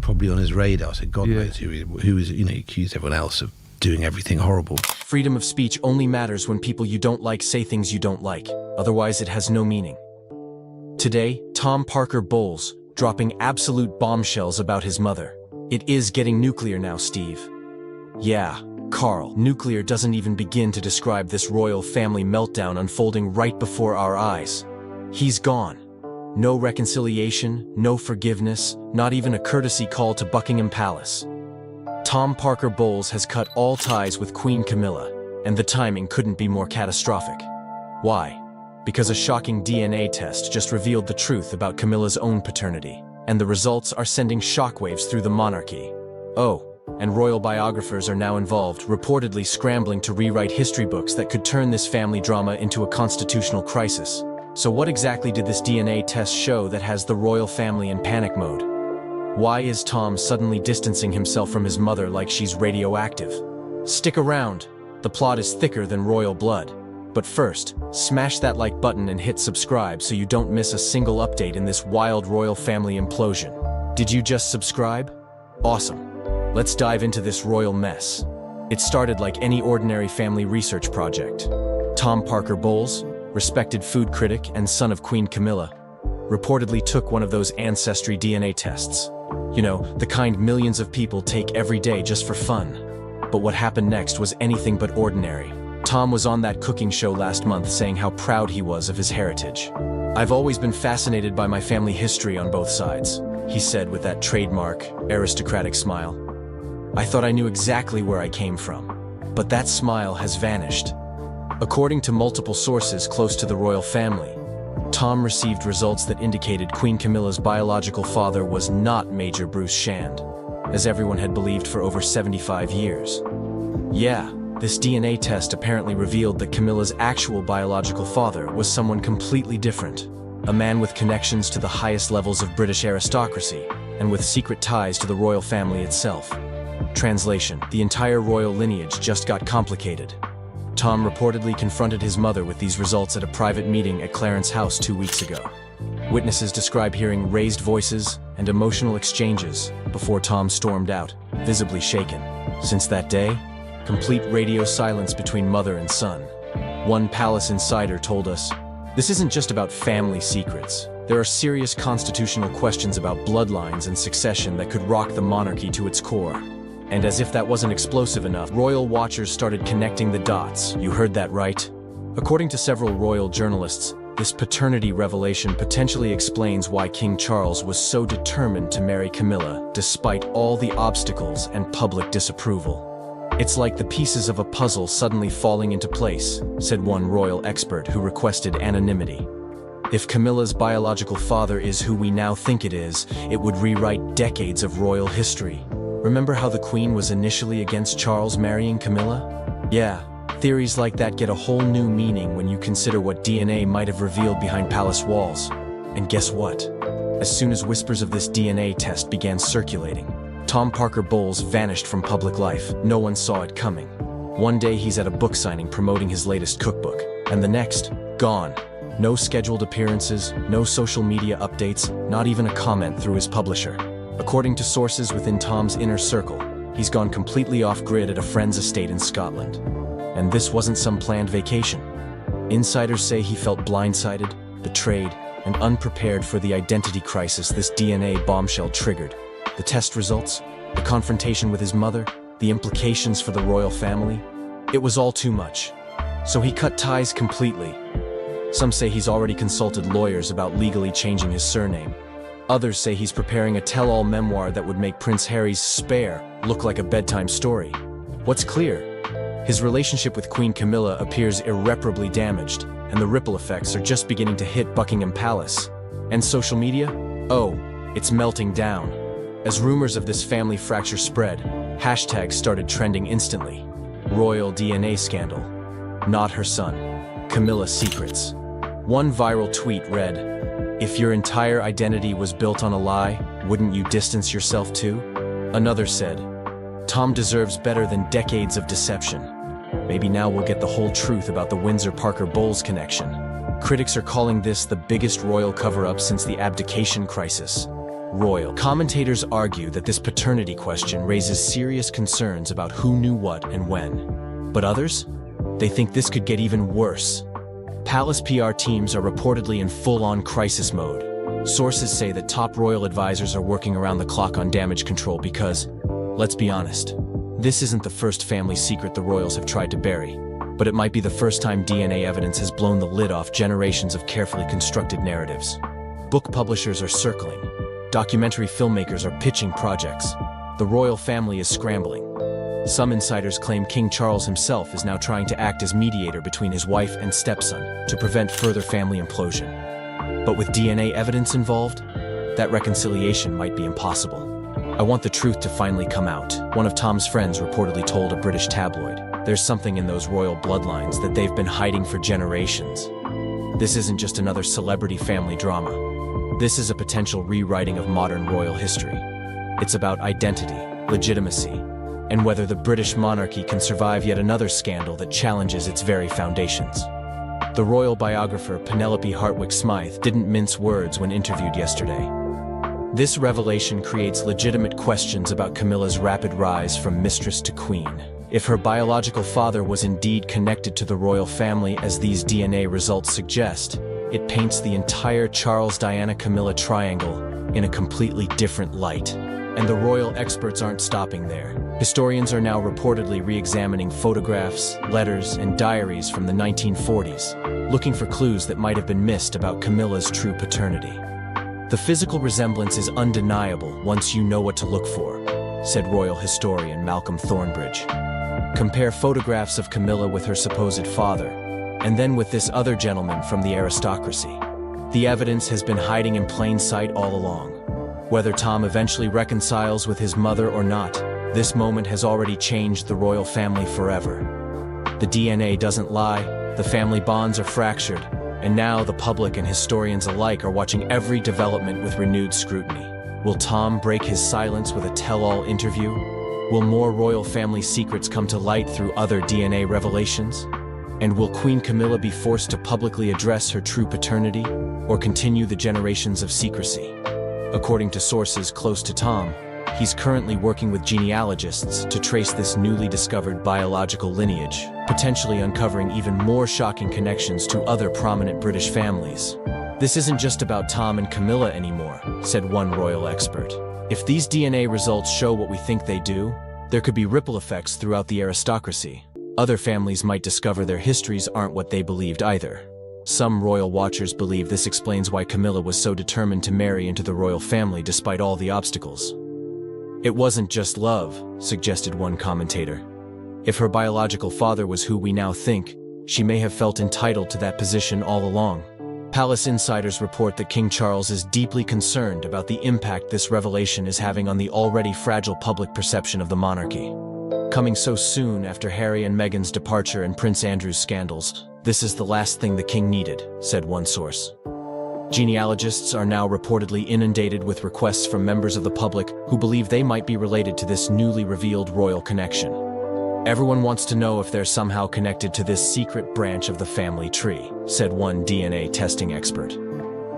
probably on his radar. So God knows who was, accused everyone else of doing everything horrible. Freedom of speech only matters when people you don't like say things you don't like. Otherwise, it has no meaning. Today, Tom Parker Bowles, dropping absolute bombshells about his mother. It is getting nuclear now, Steve. Yeah, Carl, nuclear doesn't even begin to describe this royal family meltdown unfolding right before our eyes. He's gone. No reconciliation, no forgiveness, not even a courtesy call to Buckingham Palace. Tom Parker Bowles has cut all ties with Queen Camilla, and the timing couldn't be more catastrophic. Why? Because a shocking DNA test just revealed the truth about Camilla's own paternity, and the results are sending shockwaves through the monarchy. Oh, and royal biographers are now involved, reportedly scrambling to rewrite history books that could turn this family drama into a constitutional crisis. So what exactly did this DNA test show that has the royal family in panic mode? Why is Tom suddenly distancing himself from his mother like she's radioactive? Stick around. The plot is thicker than royal blood. But first, smash that like button and hit subscribe so you don't miss a single update in this wild royal family implosion. Did you just subscribe? Awesome. Let's dive into this royal mess. It started like any ordinary family research project. Tom Parker Bowles, respected food critic and son of Queen Camilla, reportedly took one of those ancestry DNA tests. You know, the kind millions of people take every day just for fun. But what happened next was anything but ordinary. Tom was on that cooking show last month saying how proud he was of his heritage. "I've always been fascinated by my family history on both sides," he said with that trademark, aristocratic smile. "I thought I knew exactly where I came from. But that smile has vanished." According to multiple sources close to the royal family, Tom received results that indicated Queen Camilla's biological father was not Major Bruce Shand, as everyone had believed for over 75 years. Yeah, this DNA test apparently revealed that Camilla's actual biological father was someone completely different, a man with connections to the highest levels of British aristocracy, and with secret ties to the royal family itself. Translation: the entire royal lineage just got complicated. Tom reportedly confronted his mother with these results at a private meeting at Clarence House 2 weeks ago. Witnesses describe hearing raised voices and emotional exchanges before Tom stormed out, visibly shaken. Since that day, complete radio silence between mother and son. One palace insider told us, "This isn't just about family secrets. There are serious constitutional questions about bloodlines and succession that could rock the monarchy to its core." And as if that wasn't explosive enough, royal watchers started connecting the dots. You heard that right? According to several royal journalists, this paternity revelation potentially explains why King Charles was so determined to marry Camilla, despite all the obstacles and public disapproval. "It's like the pieces of a puzzle suddenly falling into place," said one royal expert who requested anonymity. If Camilla's biological father is who we now think it would rewrite decades of royal history. Remember how the Queen was initially against Charles marrying Camilla? Yeah, theories like that get a whole new meaning when you consider what DNA might have revealed behind palace walls. And guess what? As soon as whispers of this DNA test began circulating, Tom Parker Bowles vanished from public life. No one saw it coming. One day he's at a book signing promoting his latest cookbook, and the next, gone. No scheduled appearances, no social media updates, not even a comment through his publisher. According to sources within Tom's inner circle, he's gone completely off-grid at a friend's estate in Scotland. And this wasn't some planned vacation. Insiders say he felt blindsided, betrayed, and unprepared for the identity crisis this DNA bombshell triggered. The test results, the confrontation with his mother, the implications for the royal family. It was all too much. So he cut ties completely. Some say he's already consulted lawyers about legally changing his surname. Others say he's preparing a tell-all memoir that would make Prince Harry's Spare look like a bedtime story. What's clear? His relationship with Queen Camilla appears irreparably damaged, and the ripple effects are just beginning to hit Buckingham Palace. And social media? Oh, it's melting down. As rumors of this family fracture spread, hashtags started trending instantly. Royal DNA scandal. Not her son. Camilla secrets. One viral tweet read, "If your entire identity was built on a lie, wouldn't you distance yourself too?" Another said, "Tom deserves better than decades of deception. Maybe now we'll get the whole truth about the Windsor-Parker Bowles connection." Critics are calling this the biggest royal cover-up since the abdication crisis. royal. Commentators argue that this paternity question raises serious concerns about who knew what and when. But others? They think this could get even worse. Palace PR teams are reportedly in full-on crisis mode. Sources say that top royal advisors are working around the clock on damage control because, let's be honest, this isn't the first family secret the royals have tried to bury, but it might be the first time DNA evidence has blown the lid off generations of carefully constructed narratives. Book publishers are circling. Documentary filmmakers are pitching projects. The royal family is scrambling. Some insiders claim King Charles himself is now trying to act as mediator between his wife and stepson to prevent further family implosion. But with DNA evidence involved, that reconciliation might be impossible. I want the truth to finally come out, one of Tom's friends reportedly told a British tabloid. There's something in those royal bloodlines that they've been hiding for generations. This isn't just another celebrity family drama. This is a potential rewriting of modern royal history. It's about identity, legitimacy, and whether the British monarchy can survive yet another scandal that challenges its very foundations. The royal biographer Penelope Hartwick-Smythe didn't mince words when interviewed yesterday. This revelation creates legitimate questions about Camilla's rapid rise from mistress to queen. If her biological father was indeed connected to the royal family as these DNA results suggest, it paints the entire Charles-Diana-Camilla triangle in a completely different light. And the royal experts aren't stopping there. Historians are now reportedly re-examining photographs, letters, and diaries from the 1940s, looking for clues that might have been missed about Camilla's true paternity. The physical resemblance is undeniable once you know what to look for, said royal historian Malcolm Thornbridge. Compare photographs of Camilla with her supposed father, and then with this other gentleman from the aristocracy. The evidence has been hiding in plain sight all along. Whether Tom eventually reconciles with his mother or not, this moment has already changed the royal family forever. The DNA doesn't lie, the family bonds are fractured, and now the public and historians alike are watching every development with renewed scrutiny. Will Tom break his silence with a tell-all interview? Will more royal family secrets come to light through other DNA revelations? And will Queen Camilla be forced to publicly address her true paternity, or continue the generations of secrecy? According to sources close to Tom, he's currently working with genealogists to trace this newly discovered biological lineage, potentially uncovering even more shocking connections to other prominent British families. This isn't just about Tom and Camilla anymore, said one royal expert. If these DNA results show what we think they do, there could be ripple effects throughout the aristocracy. Other families might discover their histories aren't what they believed either. Some royal watchers believe this explains why Camilla was so determined to marry into the royal family despite all the obstacles. It wasn't just love, suggested one commentator. If her biological father was who we now think, she may have felt entitled to that position all along. Palace insiders report that King Charles is deeply concerned about the impact this revelation is having on the already fragile public perception of the monarchy. Coming so soon after Harry and Meghan's departure and Prince Andrew's scandals, this is the last thing the king needed, said one source. Genealogists are now reportedly inundated with requests from members of the public who believe they might be related to this newly revealed royal connection. Everyone wants to know if they're somehow connected to this secret branch of the family tree, said one DNA testing expert.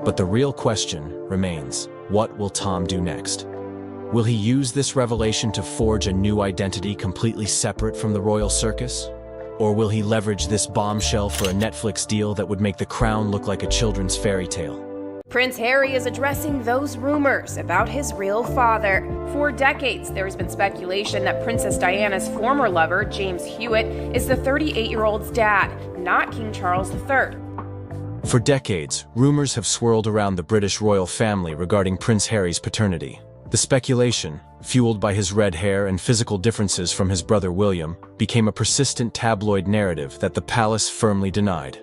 But the real question remains, what will Tom do next? Will he use this revelation to forge a new identity completely separate from the royal circus? Or will he leverage this bombshell for a Netflix deal that would make The Crown look like a children's fairy tale? Prince Harry is addressing those rumors about his real father. For decades, there has been speculation that Princess Diana's former lover, James Hewitt, is the 38-year-old's dad, not King Charles III. For decades, rumors have swirled around the British royal family regarding Prince Harry's paternity. The speculation, fueled by his red hair and physical differences from his brother William, became a persistent tabloid narrative that the palace firmly denied.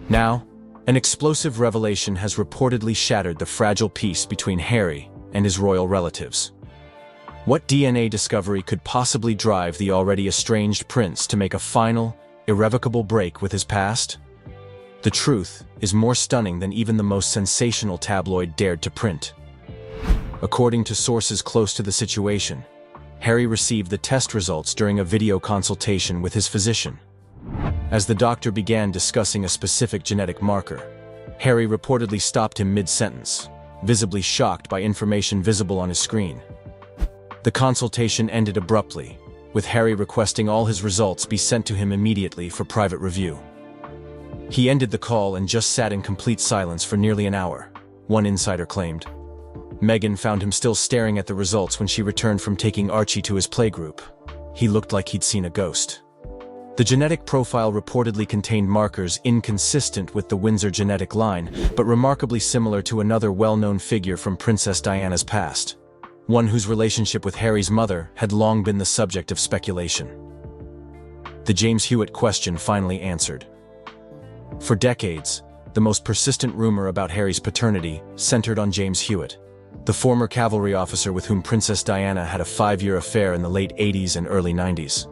Now, an explosive revelation has reportedly shattered the fragile peace between Harry and his royal relatives. What DNA discovery could possibly drive the already estranged prince to make a final, irrevocable break with his past? The truth is more stunning than even the most sensational tabloid dared to print. According to sources close to the situation, Harry received the test results during a video consultation with his physician. As the doctor began discussing a specific genetic marker, Harry reportedly stopped him mid-sentence. visibly shocked by information visible on his screen. The consultation ended abruptly, with Harry requesting all his results be sent to him immediately for private review. He ended the call and just sat in complete silence for nearly an hour, one insider claimed. Meghan found him still staring at the results when she returned from taking Archie to his playgroup. He looked like he'd seen a ghost. The genetic profile reportedly contained markers inconsistent with the Windsor genetic line, but remarkably similar to another well-known figure from Princess Diana's past, one whose relationship with Harry's mother had long been the subject of speculation. The James Hewitt question finally answered. For decades, the most persistent rumor about Harry's paternity centered on James Hewitt, the former cavalry officer with whom Princess Diana had a 5-year affair in the late 80s and early 90s.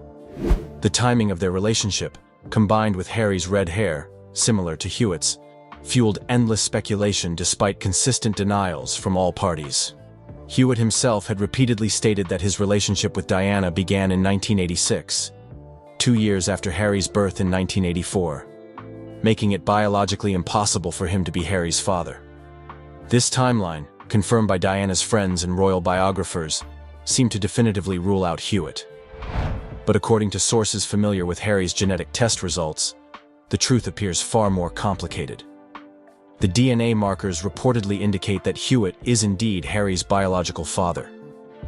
The timing of their relationship, combined with Harry's red hair, similar to Hewitt's, fueled endless speculation despite consistent denials from all parties. Hewitt himself had repeatedly stated that his relationship with Diana began in 1986, 2 years after Harry's birth in 1984, making it biologically impossible for him to be Harry's father. This timeline, confirmed by Diana's friends and royal biographers, seemed to definitively rule out Hewitt. But according to sources familiar with Harry's genetic test results, the truth appears far more complicated. The DNA markers reportedly indicate that Hewitt is indeed Harry's biological father,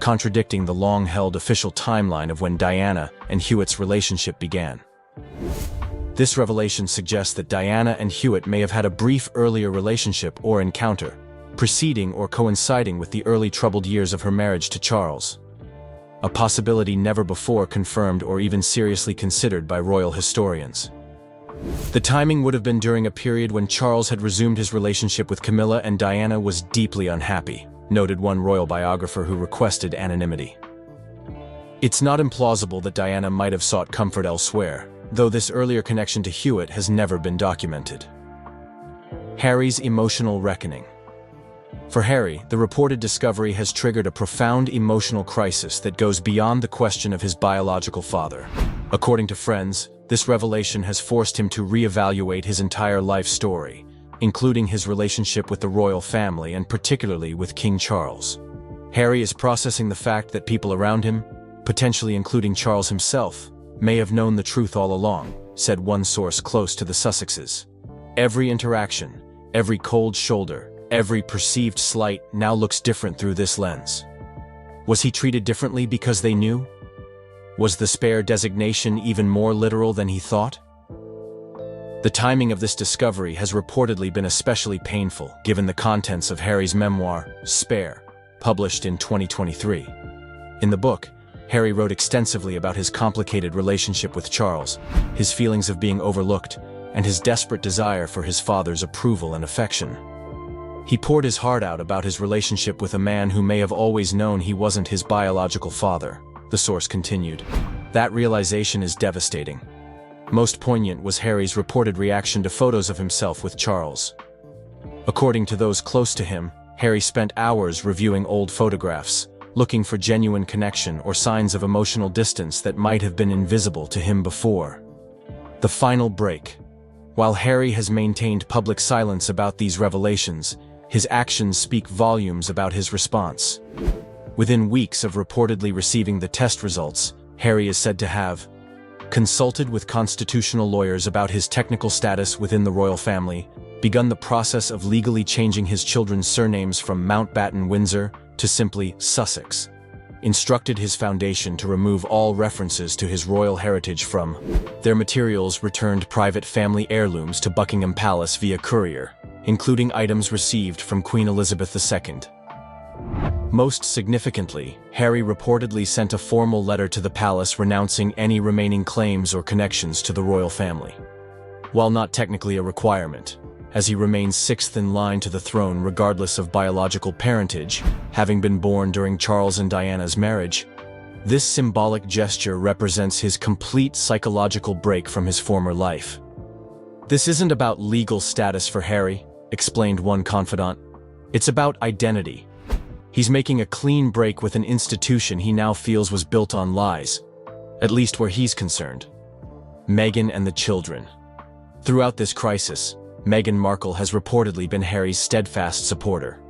contradicting the long-held official timeline of when Diana and Hewitt's relationship began. This revelation suggests that Diana and Hewitt may have had a brief earlier relationship or encounter, preceding or coinciding with the early troubled years of her marriage to Charles, a possibility never before confirmed or even seriously considered by royal historians. The timing would have been during a period when Charles had resumed his relationship with Camilla and Diana was deeply unhappy, noted one royal biographer who requested anonymity. It's not implausible that Diana might have sought comfort elsewhere, though this earlier connection to Hewitt has never been documented. Harry's emotional reckoning. For Harry, the reported discovery has triggered a profound emotional crisis that goes beyond the question of his biological father. According to friends, this revelation has forced him to reevaluate his entire life story, including his relationship with the royal family and particularly with King Charles. Harry is processing the fact that people around him, potentially including Charles himself, may have known the truth all along, said one source close to the Sussexes. Every interaction, every cold shoulder, every perceived slight now looks different through this lens. Was he treated differently because they knew? Was the spare designation even more literal than he thought? The timing of this discovery has reportedly been especially painful given the contents of Harry's memoir, Spare, published in 2023. In the book, Harry wrote extensively about his complicated relationship with Charles, his feelings of being overlooked, and his desperate desire for his father's approval and affection. He poured his heart out about his relationship with a man who may have always known he wasn't his biological father, the source continued. That realization is devastating. Most poignant was Harry's reported reaction to photos of himself with Charles. According to those close to him, Harry spent hours reviewing old photographs, looking for genuine connection or signs of emotional distance that might have been invisible to him before. The final break. While Harry has maintained public silence about these revelations, his actions speak volumes about his response. Within weeks of reportedly receiving the test results, Harry is said to have consulted with constitutional lawyers about his technical status within the royal family, begun the process of legally changing his children's surnames from Mountbatten Windsor to simply Sussex, instructed his foundation to remove all references to his royal heritage from their materials, returned private family heirlooms to Buckingham Palace via courier, including items received from Queen Elizabeth II. Most significantly, Harry reportedly sent a formal letter to the palace renouncing any remaining claims or connections to the royal family. While not technically a requirement, as he remains sixth in line to the throne regardless of biological parentage, having been born during Charles and Diana's marriage, this symbolic gesture represents his complete psychological break from his former life. This isn't about legal status for Harry, explained one confidant. It's about identity. He's making a clean break with an institution he now feels was built on lies, at least where he's concerned. Meghan and the children. Throughout this crisis, Meghan Markle has reportedly been Harry's steadfast supporter.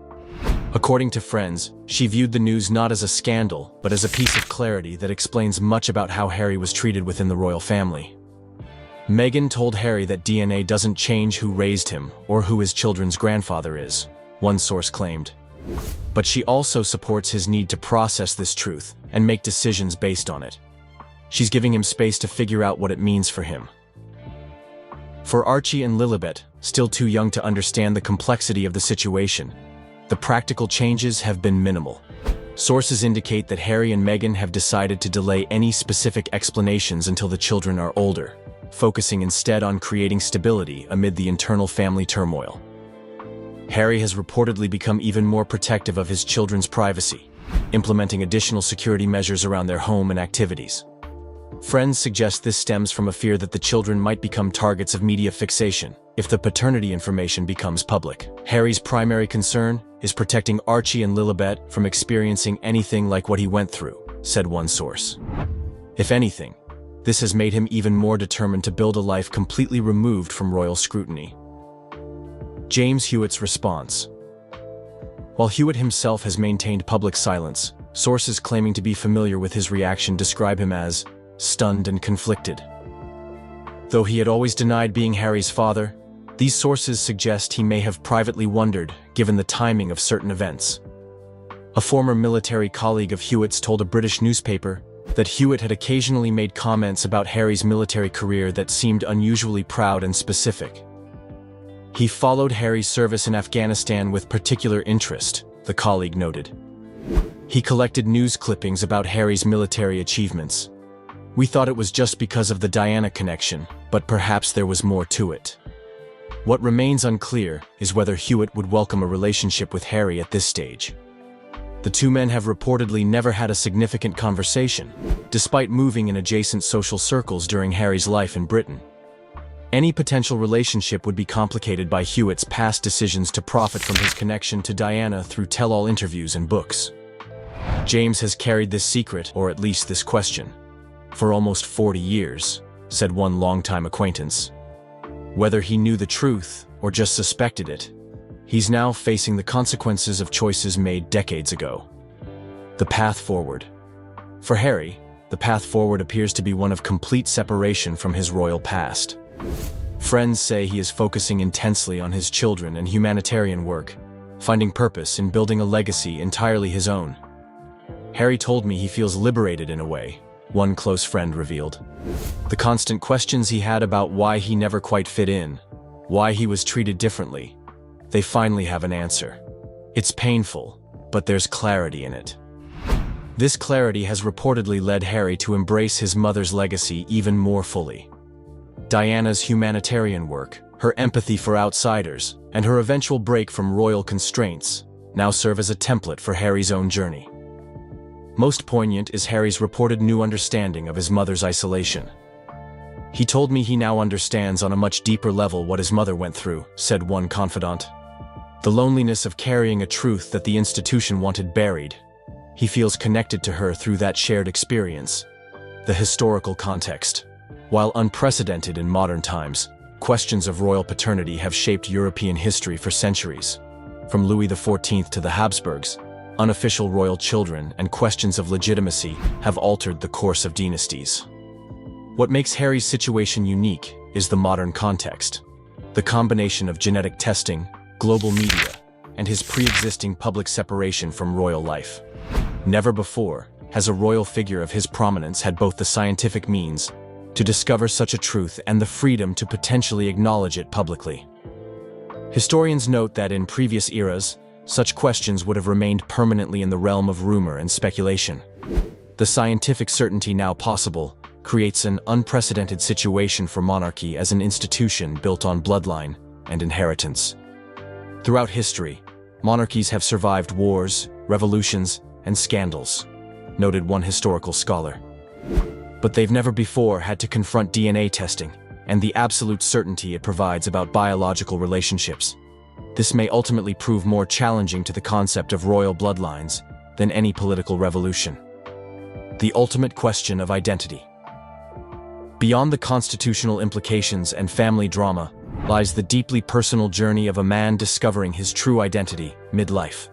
According to friends, she viewed the news not as a scandal, but as a piece of clarity that explains much about how Harry was treated within the royal family. Meghan told Harry that DNA doesn't change who raised him or who his children's grandfather is, one source claimed. But she also supports his need to process this truth and make decisions based on it. She's giving him space to figure out what it means for him. For Archie and Lilibet, still too young to understand the complexity of the situation, the practical changes have been minimal. Sources indicate that Harry and Meghan have decided to delay any specific explanations until the children are older, focusing instead on creating stability amid the internal family turmoil. Harry has reportedly become even more protective of his children's privacy, implementing additional security measures around their home and activities. Friends suggest this stems from a fear that the children might become targets of media fixation if the paternity information becomes public. Harry's primary concern is protecting Archie and Lilibet from experiencing anything like what he went through, said one source. If anything, this has made him even more determined to build a life completely removed from royal scrutiny. James Hewitt's response. While Hewitt himself has maintained public silence, sources claiming to be familiar with his reaction describe him as stunned and conflicted. Though he had always denied being Harry's father, these sources suggest he may have privately wondered, given the timing of certain events. A former military colleague of Hewitt's told a British newspaper that Hewitt had occasionally made comments about Harry's military career that seemed unusually proud and specific. He followed Harry's service in Afghanistan with particular interest, the colleague noted. He collected news clippings about Harry's military achievements. We thought it was just because of the Diana connection, but perhaps there was more to it. What remains unclear is whether Hewitt would welcome a relationship with Harry at this stage. The two men have reportedly never had a significant conversation, despite moving in adjacent social circles during Harry's life in Britain. Any potential relationship would be complicated by Hewitt's past decisions to profit from his connection to Diana through tell-all interviews and books. James has carried this secret, or at least this question, for almost 40 years, said one longtime acquaintance. Whether he knew the truth or just suspected it, he's now facing the consequences of choices made decades ago. The path forward. For Harry, the path forward appears to be one of complete separation from his royal past. Friends say he is focusing intensely on his children and humanitarian work, finding purpose in building a legacy entirely his own. Harry told me he feels liberated in a way, one close friend revealed. The constant questions he had about why he never quite fit in, why he was treated differently, they finally have an answer. It's painful, but there's clarity in it. This clarity has reportedly led Harry to embrace his mother's legacy even more fully. Diana's humanitarian work, her empathy for outsiders, and her eventual break from royal constraints now serve as a template for Harry's own journey. Most poignant is Harry's reported new understanding of his mother's isolation. He told me he now understands on a much deeper level what his mother went through, said one confidant. The loneliness of carrying a truth that the institution wanted buried. He feels connected to her through that shared experience. The historical context. While unprecedented in modern times, questions of royal paternity have shaped European history for centuries. From Louis XIV to the Habsburgs, unofficial royal children and questions of legitimacy have altered the course of dynasties. What makes Harry's situation unique is the modern context. The combination of genetic testing, global media, and his pre-existing public separation from royal life. Never before has a royal figure of his prominence had both the scientific means to discover such a truth and the freedom to potentially acknowledge it publicly. Historians note that in previous eras, such questions would have remained permanently in the realm of rumor and speculation. The scientific certainty now possible creates an unprecedented situation for monarchy as an institution built on bloodline and inheritance. Throughout history, monarchies have survived wars, revolutions, and scandals, noted one historical scholar. But they've never before had to confront DNA testing and the absolute certainty it provides about biological relationships. This may ultimately prove more challenging to the concept of royal bloodlines than any political revolution. The ultimate question of identity. Beyond the constitutional implications and family drama lies the deeply personal journey of a man discovering his true identity midlife.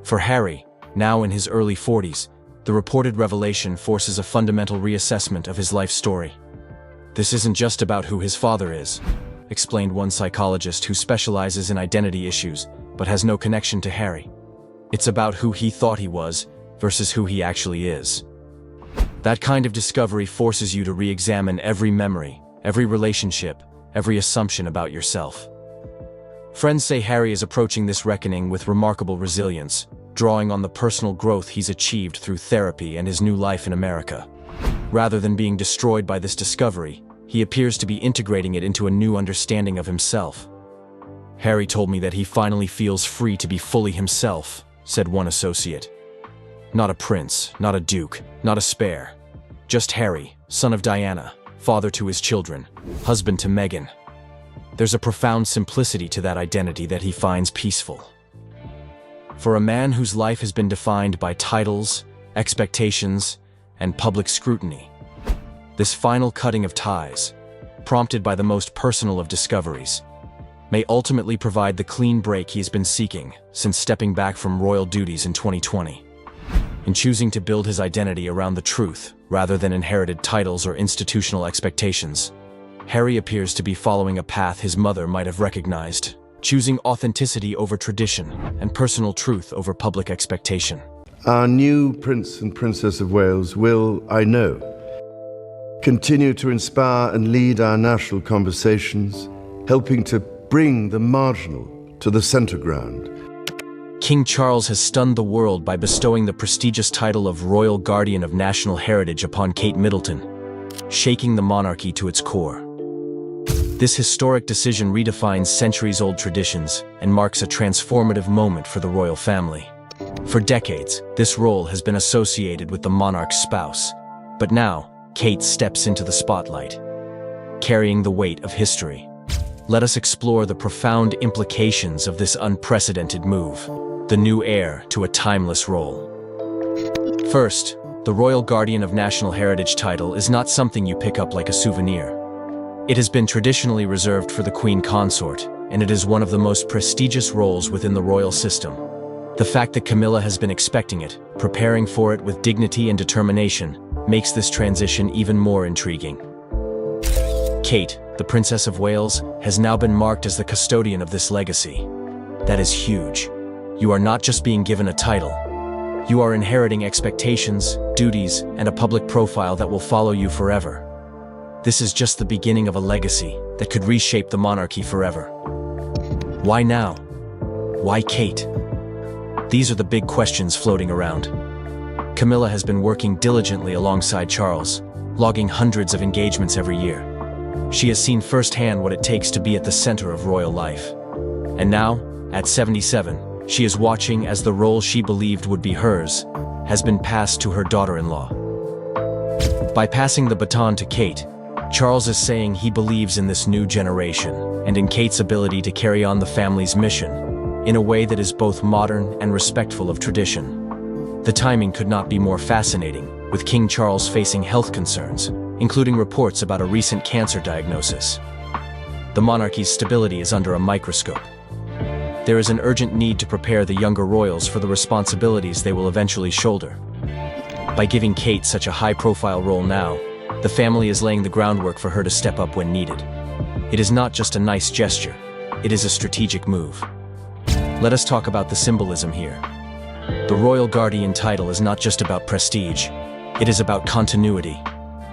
For Harry, now in his early 40s, the reported revelation forces a fundamental reassessment of his life story. "This isn't just about who his father is," explained one psychologist who specializes in identity issues but has no connection to Harry. "It's about who he thought he was versus who he actually is." That kind of discovery forces you to re-examine every memory, every relationship, every assumption about yourself. Friends say Harry is approaching this reckoning with remarkable resilience, drawing on the personal growth he's achieved through therapy and his new life in America. Rather than being destroyed by this discovery, he appears to be integrating it into a new understanding of himself. "Harry told me that he finally feels free to be fully himself," said one associate. "Not a prince, not a duke, not a spare. Just Harry, son of Diana, father to his children, husband to Meghan." There's a profound simplicity to that identity that he finds peaceful. For a man whose life has been defined by titles, expectations, and public scrutiny, this final cutting of ties, prompted by the most personal of discoveries, may ultimately provide the clean break he has been seeking since stepping back from royal duties in 2020. In choosing to build his identity around the truth rather than inherited titles or institutional expectations, Harry appears to be following a path his mother might have recognized, choosing authenticity over tradition and personal truth over public expectation. Our new Prince and Princess of Wales will, I know, continue to inspire and lead our national conversations, helping to bring the marginal to the center ground. King Charles has stunned the world by bestowing the prestigious title of Royal Guardian of National Heritage upon Kate Middleton, shaking the monarchy to its core. This historic decision redefines centuries-old traditions and marks a transformative moment for the royal family. For decades, this role has been associated with the monarch's spouse, but now, Kate steps into the spotlight, carrying the weight of history. Let us explore the profound implications of this unprecedented move, the new heir to a timeless role. First, the Royal Guardian of National Heritage title is not something you pick up like a souvenir. It has been traditionally reserved for the Queen Consort, and it is one of the most prestigious roles within the royal system. The fact that Camilla has been expecting it, preparing for it with dignity and determination, makes this transition even more intriguing. Kate, the Princess of Wales, has now been marked as the custodian of this legacy. That is huge. You are not just being given a title. You are inheriting expectations, duties, and a public profile that will follow you forever. This is just the beginning of a legacy that could reshape the monarchy forever. Why now? Why Kate? These are the big questions floating around. Camilla has been working diligently alongside Charles, logging hundreds of engagements every year. She has seen firsthand what it takes to be at the center of royal life. And now, at 77, she is watching as the role she believed would be hers has been passed to her daughter-in-law. By passing the baton to Kate, Charles is saying he believes in this new generation and in Kate's ability to carry on the family's mission in a way that is both modern and respectful of tradition. The timing could not be more fascinating, with King Charles facing health concerns, including reports about a recent cancer diagnosis. The monarchy's stability is under a microscope. There is an urgent need to prepare the younger royals for the responsibilities they will eventually shoulder. By giving Kate such a high-profile role now, the family is laying the groundwork for her to step up when needed. It is not just a nice gesture, it is a strategic move. Let us talk about the symbolism here. The Royal Guardian title is not just about prestige, it is about continuity.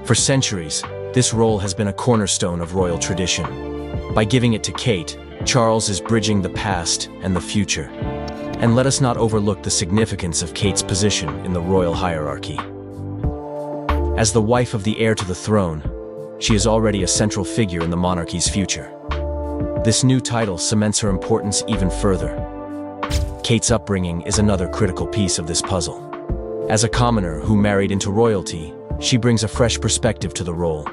For centuries, this role has been a cornerstone of royal tradition. By giving it to Kate, Charles is bridging the past and the future. And let us not overlook the significance of Kate's position in the royal hierarchy. As the wife of the heir to the throne, she is already a central figure in the monarchy's future. This new title cements her importance even further. Kate's upbringing is another critical piece of this puzzle. As a commoner who married into royalty, she brings a fresh perspective to the role.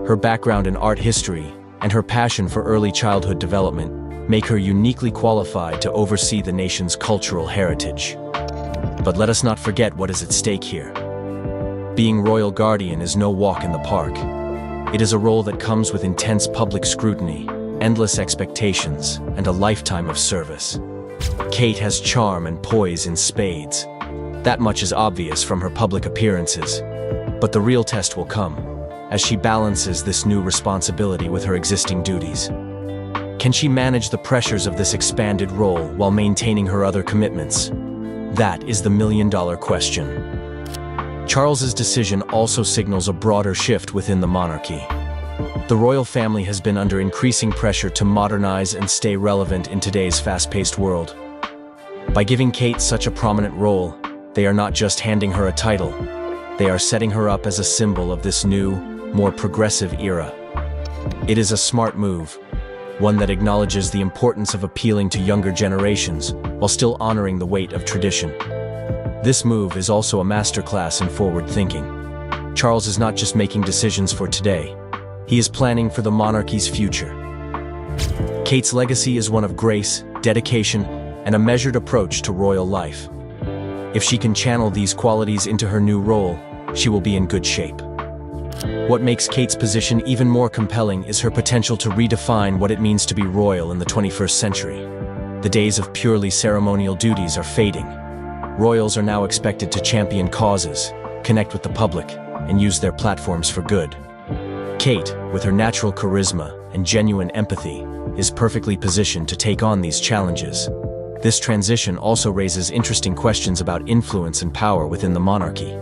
Her background in art history and her passion for early childhood development make her uniquely qualified to oversee the nation's cultural heritage. But let us not forget what is at stake here. Being royal guardian is no walk in the park. It is a role that comes with intense public scrutiny, endless expectations, and a lifetime of service. Kate has charm and poise in spades. That much is obvious from her public appearances. But the real test will come, as she balances this new responsibility with her existing duties. Can she manage the pressures of this expanded role while maintaining her other commitments? That is the million-dollar question. Charles's decision also signals a broader shift within the monarchy. The royal family has been under increasing pressure to modernize and stay relevant in today's fast-paced world. By giving Kate such a prominent role, they are not just handing her a title, they are setting her up as a symbol of this new, more progressive era. It is a smart move, one that acknowledges the importance of appealing to younger generations while still honoring the weight of tradition. This move is also a masterclass in forward thinking. Charles is not just making decisions for today, he is planning for the monarchy's future. Kate's legacy is one of grace, dedication, and a measured approach to royal life. If she can channel these qualities into her new role, she will be in good shape. What makes Kate's position even more compelling is her potential to redefine what it means to be royal in the 21st century. The days of purely ceremonial duties are fading. Royals are now expected to champion causes, connect with the public, and use their platforms for good. Kate, with her natural charisma and genuine empathy, is perfectly positioned to take on these challenges. This transition also raises interesting questions about influence and power within the monarchy.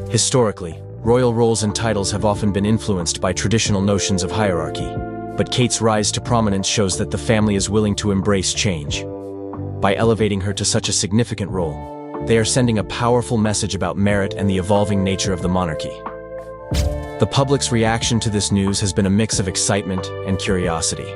Historically, royal roles and titles have often been influenced by traditional notions of hierarchy, but Kate's rise to prominence shows that the family is willing to embrace change. By elevating her to such a significant role, they are sending a powerful message about merit and the evolving nature of the monarchy. The public's reaction to this news has been a mix of excitement and curiosity.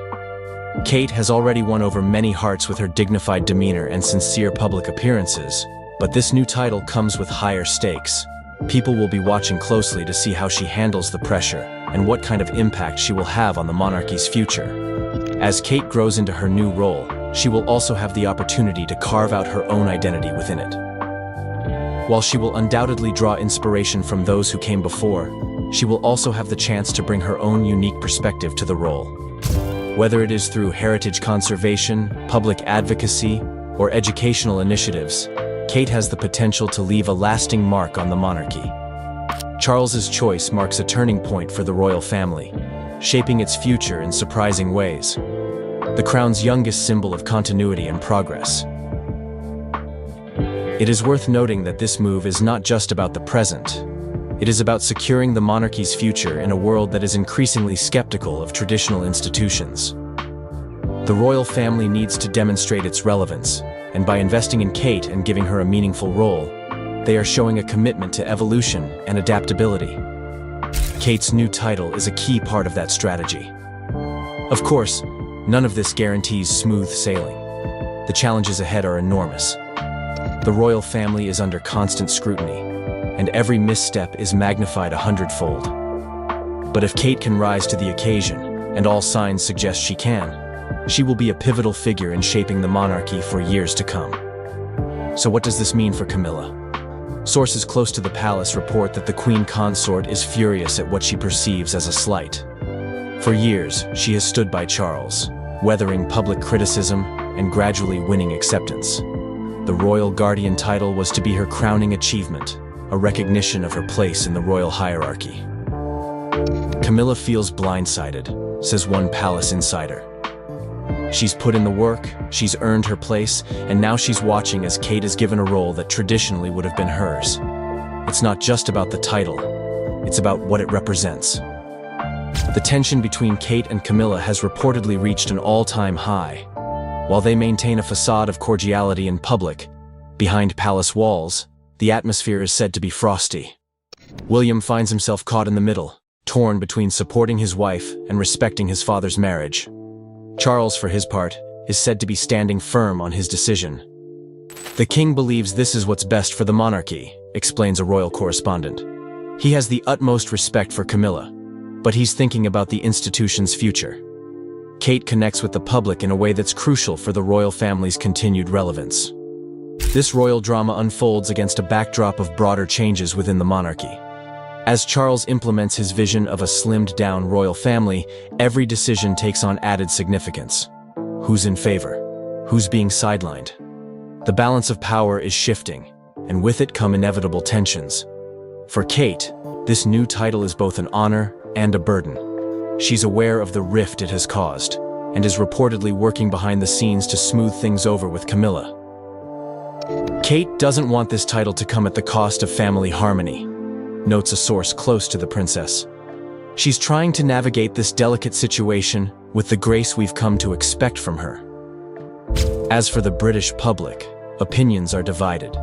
Kate has already won over many hearts with her dignified demeanor and sincere public appearances, but this new title comes with higher stakes. People will be watching closely to see how she handles the pressure and what kind of impact she will have on the monarchy's future. As Kate grows into her new role, she will also have the opportunity to carve out her own identity within it. While she will undoubtedly draw inspiration from those who came before, she will also have the chance to bring her own unique perspective to the role. Whether it is through heritage conservation, public advocacy, or educational initiatives, Kate has the potential to leave a lasting mark on the monarchy. Charles's choice marks a turning point for the royal family, shaping its future in surprising ways. The crown's youngest symbol of continuity and progress. It is worth noting that this move is not just about the present. It is about securing the monarchy's future in a world that is increasingly skeptical of traditional institutions. The royal family needs to demonstrate its relevance, and by investing in Kate and giving her a meaningful role, they are showing a commitment to evolution and adaptability. Kate's new title is a key part of that strategy. Of course, none of this guarantees smooth sailing. The challenges ahead are enormous. The royal family is under constant scrutiny, and every misstep is magnified 100-fold. But if Kate can rise to the occasion, and all signs suggest she can, she will be a pivotal figure in shaping the monarchy for years to come. So what does this mean for Camilla? Sources close to the palace report that the queen consort is furious at what she perceives as a slight. For years, she has stood by Charles, weathering public criticism and gradually winning acceptance. The royal guardian title was to be her crowning achievement, a recognition of her place in the royal hierarchy. Camilla feels blindsided, says one palace insider. She's put in the work, she's earned her place, and now she's watching as Kate is given a role that traditionally would have been hers. It's not just about the title, it's about what it represents. The tension between Kate and Camilla has reportedly reached an all-time high. While they maintain a facade of cordiality in public, behind palace walls, the atmosphere is said to be frosty. William finds himself caught in the middle, torn between supporting his wife and respecting his father's marriage. Charles, for his part, is said to be standing firm on his decision. The king believes this is what's best for the monarchy, explains a royal correspondent. He has the utmost respect for Camilla, but he's thinking about the institution's future. Kate connects with the public in a way that's crucial for the royal family's continued relevance. This royal drama unfolds against a backdrop of broader changes within the monarchy. As Charles implements his vision of a slimmed-down royal family, every decision takes on added significance. Who's in favor? Who's being sidelined? The balance of power is shifting, and with it come inevitable tensions. For Kate, this new title is both an honor and a burden. She's aware of the rift it has caused, and is reportedly working behind the scenes to smooth things over with Camilla. Kate doesn't want this title to come at the cost of family harmony, notes a source close to the princess. She's trying to navigate this delicate situation with the grace we've come to expect from her. As for the British public, opinions are divided.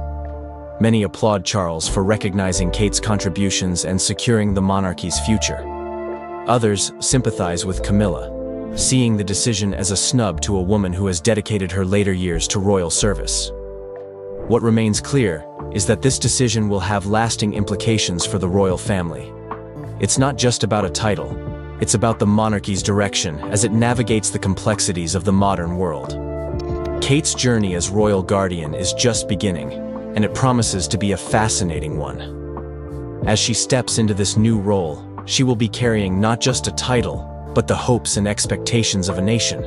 Many applaud Charles for recognizing Kate's contributions and securing the monarchy's future. Others sympathize with Camilla, seeing the decision as a snub to a woman who has dedicated her later years to royal service. What remains clear is that this decision will have lasting implications for the royal family. It's not just about a title, it's about the monarchy's direction as it navigates the complexities of the modern world. Kate's journey as royal guardian is just beginning, and it promises to be a fascinating one. As she steps into this new role, she will be carrying not just a title, but the hopes and expectations of a nation.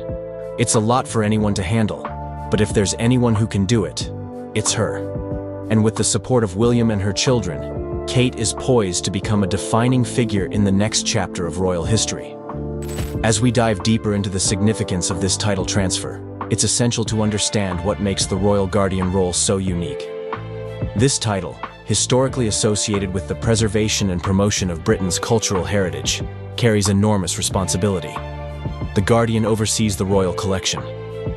It's a lot for anyone to handle, but if there's anyone who can do it, it's her. And with the support of William and her children, Kate is poised to become a defining figure in the next chapter of royal history. As we dive deeper into the significance of this title transfer, it's essential to understand what makes the royal guardian role so unique. This title, historically associated with the preservation and promotion of Britain's cultural heritage, carries enormous responsibility. The Guardian oversees the royal collection,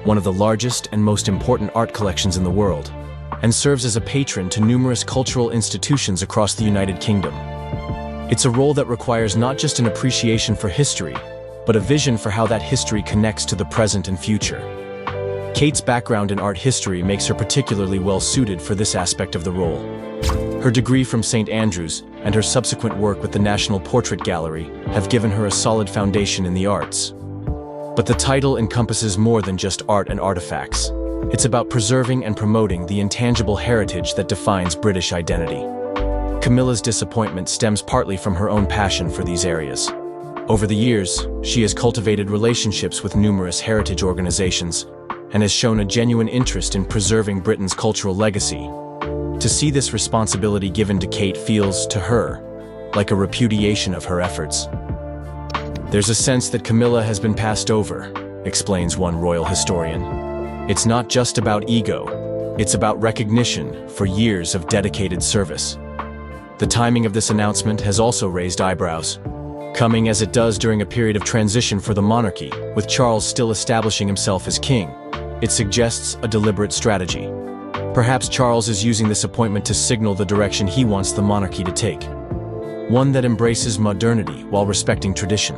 one of the largest and most important art collections in the world, and serves as a patron to numerous cultural institutions across the United Kingdom. It's a role that requires not just an appreciation for history, but a vision for how that history connects to the present and future. Kate's background in art history makes her particularly well-suited for this aspect of the role. Her degree from St. Andrews and her subsequent work with the National Portrait Gallery have given her a solid foundation in the arts. But the title encompasses more than just art and artifacts. It's about preserving and promoting the intangible heritage that defines British identity. Camilla's disappointment stems partly from her own passion for these areas. Over the years, she has cultivated relationships with numerous heritage organizations and has shown a genuine interest in preserving Britain's cultural legacy. To see this responsibility given to Kate feels, to her, like a repudiation of her efforts. There's a sense that Camilla has been passed over, explains one royal historian. It's not just about ego, it's about recognition for years of dedicated service. The timing of this announcement has also raised eyebrows, coming as it does during a period of transition for the monarchy, with Charles still establishing himself as king. It suggests a deliberate strategy. Perhaps Charles is using this appointment to signal the direction he wants the monarchy to take, one that embraces modernity while respecting tradition.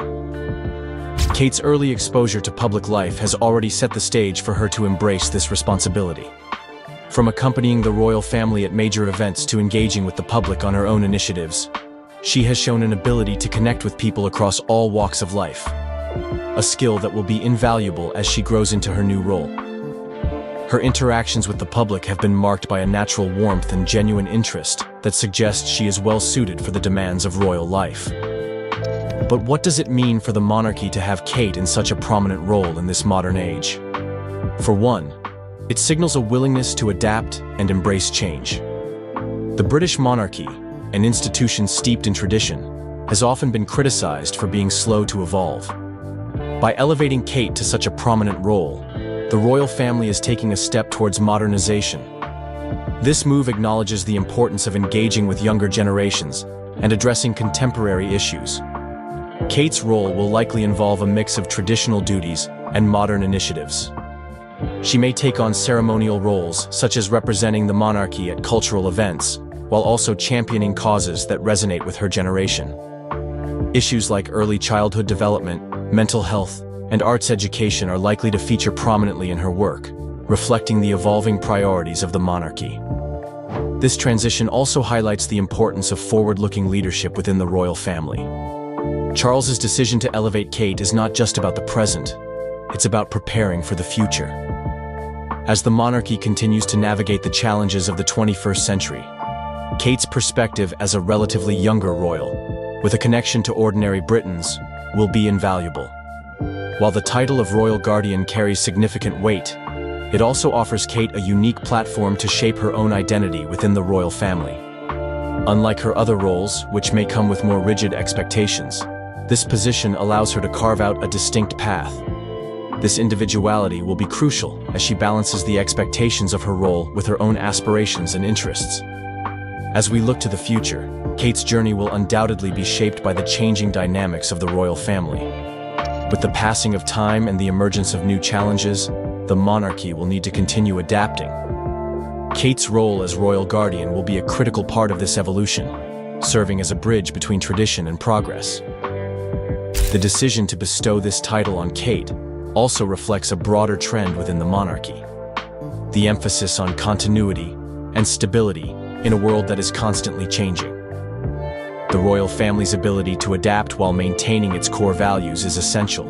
Kate's early exposure to public life has already set the stage for her to embrace this responsibility. From accompanying the royal family at major events to engaging with the public on her own initiatives, she has shown an ability to connect with people across all walks of life, a skill that will be invaluable as she grows into her new role. Her interactions with the public have been marked by a natural warmth and genuine interest that suggests she is well suited for the demands of royal life. But what does it mean for the monarchy to have Kate in such a prominent role in this modern age? For one, it signals a willingness to adapt and embrace change. The British monarchy, an institution steeped in tradition, has often been criticized for being slow to evolve. By elevating Kate to such a prominent role, the royal family is taking a step towards modernization. This move acknowledges the importance of engaging with younger generations and addressing contemporary issues. Kate's role will likely involve a mix of traditional duties and modern initiatives. She may take on ceremonial roles, such as representing the monarchy at cultural events, while also championing causes that resonate with her generation. Issues like early childhood development, mental health, and arts education are likely to feature prominently in her work, reflecting the evolving priorities of the monarchy. This transition also highlights the importance of forward-looking leadership within the royal family. Charles's decision to elevate Kate is not just about the present, it's about preparing for the future. As the monarchy continues to navigate the challenges of the 21st century, Kate's perspective as a relatively younger royal, with a connection to ordinary Britons, will be invaluable. While the title of Royal Guardian carries significant weight, It also offers Kate a unique platform to shape her own identity within the royal family. Unlike her other roles, which may come with more rigid expectations, this position allows her to carve out a distinct path. This individuality will be crucial as she balances the expectations of her role with her own aspirations and interests. As we look to the future, Kate's journey will undoubtedly be shaped by the changing dynamics of the royal family. With the passing of time and the emergence of new challenges, the monarchy will need to continue adapting. Kate's role as royal guardian will be a critical part of this evolution, serving as a bridge between tradition and progress. The decision to bestow this title on Kate also reflects a broader trend within the monarchy. The emphasis on continuity and stability in a world that is constantly changing. The royal family's ability to adapt while maintaining its core values is essential,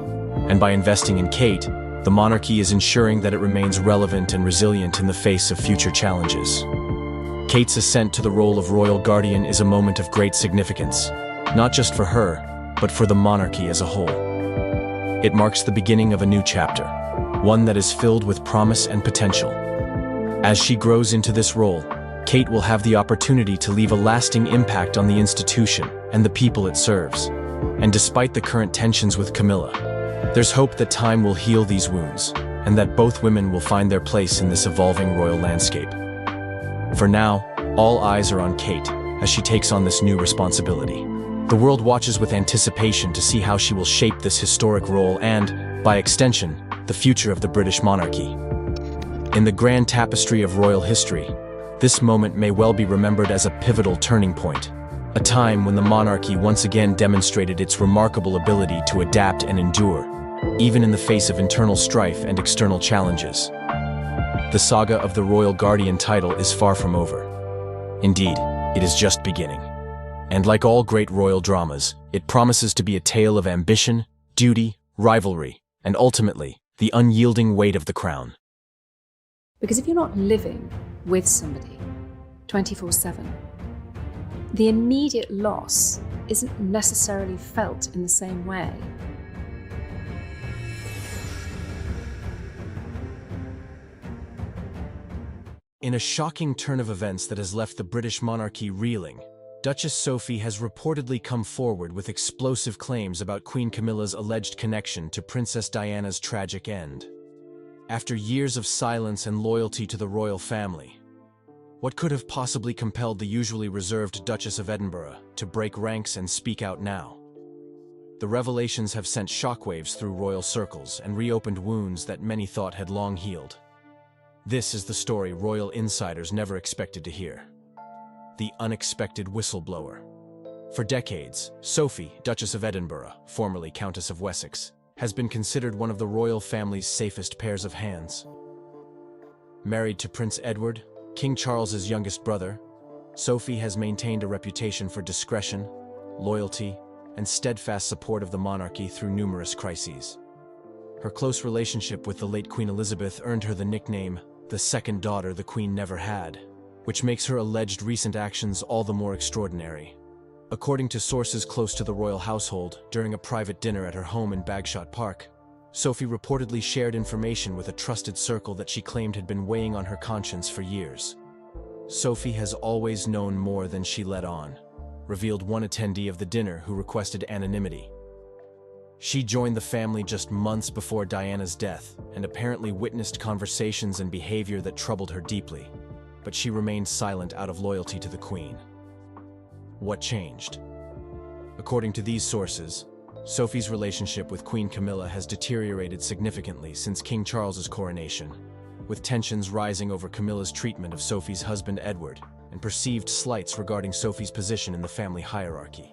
and by investing in Kate, the monarchy is ensuring that it remains relevant and resilient in the face of future challenges. Kate's ascent to the role of royal guardian is a moment of great significance, not just for her, but for the monarchy as a whole. It marks the beginning of a new chapter, one that is filled with promise and potential. As she grows into this role, Kate will have the opportunity to leave a lasting impact on the institution and the people it serves. And despite the current tensions with Camilla, there's hope that time will heal these wounds, and that both women will find their place in this evolving royal landscape. For now, all eyes are on Kate as she takes on this new responsibility. The world watches with anticipation to see how she will shape this historic role and, by extension, the future of the British monarchy. In the grand tapestry of royal history, this moment may well be remembered as a pivotal turning point, a time when the monarchy once again demonstrated its remarkable ability to adapt and endure, even in the face of internal strife and external challenges. The saga of the royal guardian title is far from over. Indeed, it is just beginning. And like all great royal dramas, it promises to be a tale of ambition, duty, rivalry, and ultimately, the unyielding weight of the crown. Because if you're not living with somebody 24/7, the immediate loss isn't necessarily felt in the same way. In a shocking turn of events that has left the British monarchy reeling, Duchess Sophie has reportedly come forward with explosive claims about Queen Camilla's alleged connection to Princess Diana's tragic end. After years of silence and loyalty to the royal family, what could have possibly compelled the usually reserved Duchess of Edinburgh to break ranks and speak out now? The revelations have sent shockwaves through royal circles and reopened wounds that many thought had long healed. This is the story royal insiders never expected to hear. The unexpected whistleblower. For decades, Sophie, Duchess of Edinburgh, formerly Countess of Wessex, has been considered one of the royal family's safest pairs of hands. Married to Prince Edward, King Charles's youngest brother, Sophie has maintained a reputation for discretion, loyalty, and steadfast support of the monarchy through numerous crises. Her close relationship with the late Queen Elizabeth earned her the nickname, the second daughter the Queen never had, which makes her alleged recent actions all the more extraordinary. According to sources close to the royal household, during a private dinner at her home in Bagshot Park, Sophie reportedly shared information with a trusted circle that she claimed had been weighing on her conscience for years. Sophie has always known more than she let on, revealed one attendee of the dinner who requested anonymity. She joined the family just months before Diana's death and apparently witnessed conversations and behavior that troubled her deeply, but she remained silent out of loyalty to the Queen. What changed? According to these sources, Sophie's relationship with Queen Camilla has deteriorated significantly since King Charles's coronation, with tensions rising over Camilla's treatment of Sophie's husband Edward and perceived slights regarding Sophie's position in the family hierarchy.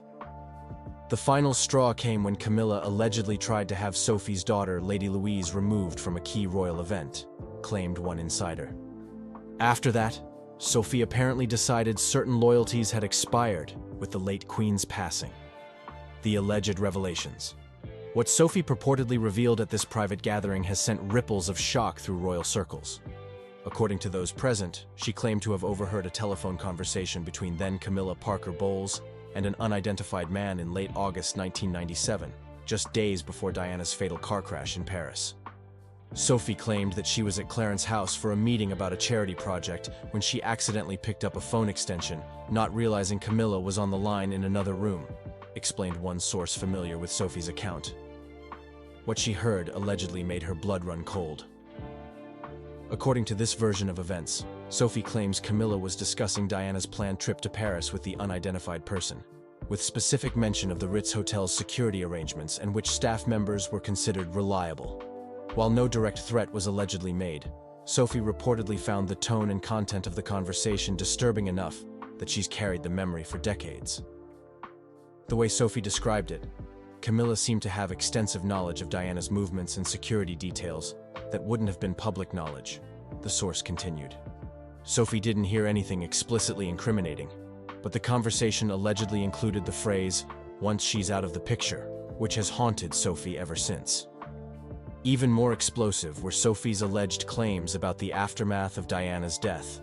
The final straw came when Camilla allegedly tried to have Sophie's daughter, Lady Louise, removed from a key royal event, claimed one insider. After that, Sophie apparently decided certain loyalties had expired with the late Queen's passing. The alleged revelations. What Sophie purportedly revealed at this private gathering has sent ripples of shock through royal circles. According to those present, she claimed to have overheard a telephone conversation between then Camilla Parker Bowles and an unidentified man in late August 1997, just days before Diana's fatal car crash in Paris. Sophie claimed that she was at Clarence's house for a meeting about a charity project when she accidentally picked up a phone extension, not realizing Camilla was on the line in another room, explained one source familiar with Sophie's account. What she heard allegedly made her blood run cold. According to this version of events, Sophie claims Camilla was discussing Diana's planned trip to Paris with the unidentified person, with specific mention of the Ritz Hotel's security arrangements and which staff members were considered reliable. While no direct threat was allegedly made, Sophie reportedly found the tone and content of the conversation disturbing enough that she's carried the memory for decades. The way Sophie described it, Camilla seemed to have extensive knowledge of Diana's movements and security details that wouldn't have been public knowledge, the source continued. Sophie didn't hear anything explicitly incriminating, but the conversation allegedly included the phrase, "once she's out of the picture," which has haunted Sophie ever since. Even more explosive were Sophie's alleged claims about the aftermath of Diana's death.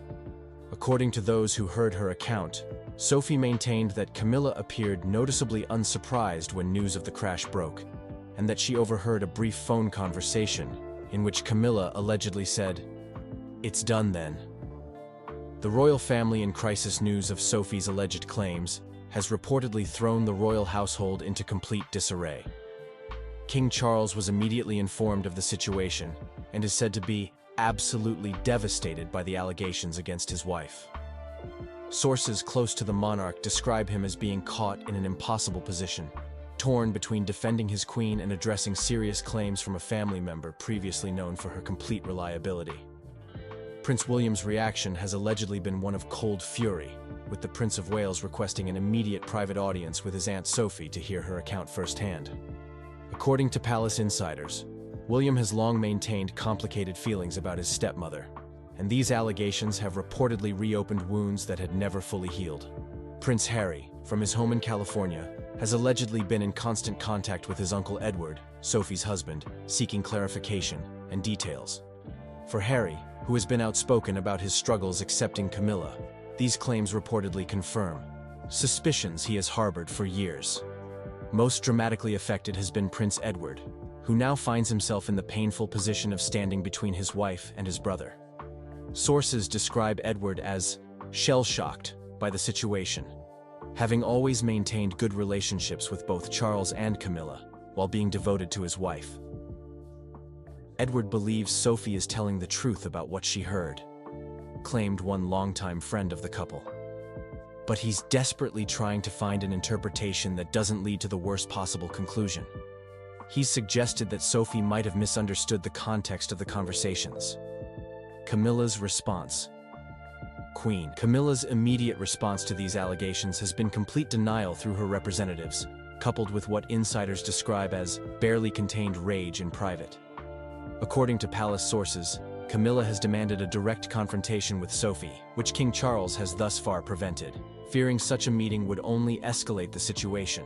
According to those who heard her account, Sophie maintained that Camilla appeared noticeably unsurprised when news of the crash broke, and that she overheard a brief phone conversation in which Camilla allegedly said, "It's done then." The royal family in crisis news of Sophie's alleged claims has reportedly thrown the royal household into complete disarray. King Charles was immediately informed of the situation and is said to be absolutely devastated by the allegations against his wife. Sources close to the monarch describe him as being caught in an impossible position, torn between defending his queen and addressing serious claims from a family member previously known for her complete reliability. Prince William's reaction has allegedly been one of cold fury, with the Prince of Wales requesting an immediate private audience with his Aunt Sophie to hear her account firsthand. According to palace insiders, William has long maintained complicated feelings about his stepmother, and these allegations have reportedly reopened wounds that had never fully healed. Prince Harry, from his home in California, has allegedly been in constant contact with his uncle Edward, Sophie's husband, seeking clarification and details. For Harry, who has been outspoken about his struggles accepting Camilla, these claims reportedly confirm suspicions he has harbored for years. Most dramatically affected has been Prince Edward, who now finds himself in the painful position of standing between his wife and his brother. Sources describe Edward as shell-shocked by the situation, having always maintained good relationships with both Charles and Camilla while being devoted to his wife. Edward believes Sophie is telling the truth about what she heard, claimed one longtime friend of the couple. But he's desperately trying to find an interpretation that doesn't lead to the worst possible conclusion. He's suggested that Sophie might have misunderstood the context of the conversations. Camilla's response. Queen Camilla's immediate response to these allegations has been complete denial through her representatives, coupled with what insiders describe as barely contained rage in private. According to palace sources, Camilla has demanded a direct confrontation with Sophie, which King Charles has thus far prevented, fearing such a meeting would only escalate the situation.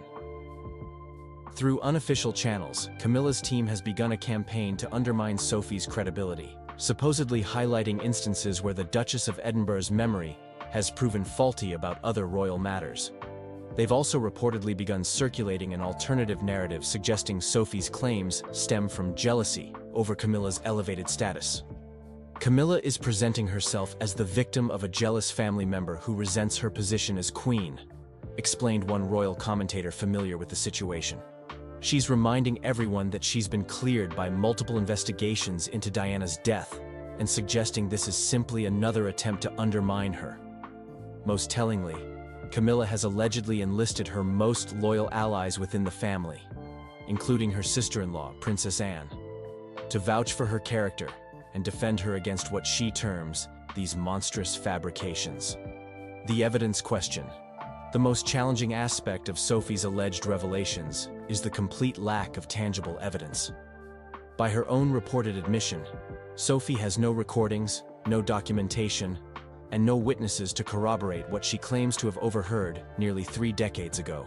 Through unofficial channels, Camilla's team has begun a campaign to undermine Sophie's credibility, supposedly highlighting instances where the Duchess of Edinburgh's memory has proven faulty about other royal matters. They've also reportedly begun circulating an alternative narrative suggesting Sophie's claims stem from jealousy over Camilla's elevated status. Camilla is presenting herself as the victim of a jealous family member who resents her position as queen, explained one royal commentator familiar with the situation. She's reminding everyone that she's been cleared by multiple investigations into Diana's death and suggesting this is simply another attempt to undermine her. Most tellingly, Camilla has allegedly enlisted her most loyal allies within the family, including her sister-in-law, Princess Anne, to vouch for her character and defend her against what she terms these monstrous fabrications. The evidence question. The most challenging aspect of Sophie's alleged revelations is the complete lack of tangible evidence. By her own reported admission, Sophie has no recordings, no documentation, and no witnesses to corroborate what she claims to have overheard nearly 3 decades ago.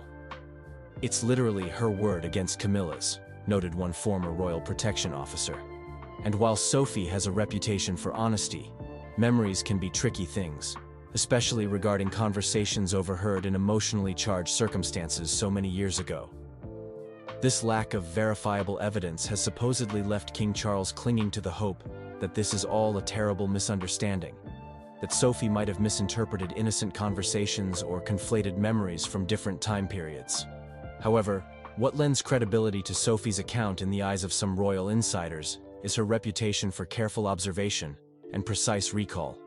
It's literally her word against Camilla's, noted one former royal protection officer. And while Sophie has a reputation for honesty, memories can be tricky things, especially regarding conversations overheard in emotionally charged circumstances so many years ago. This lack of verifiable evidence has supposedly left King Charles clinging to the hope that this is all a terrible misunderstanding, that Sophie might have misinterpreted innocent conversations or conflated memories from different time periods. However, what lends credibility to Sophie's account in the eyes of some royal insiders is her reputation for careful observation and precise recall.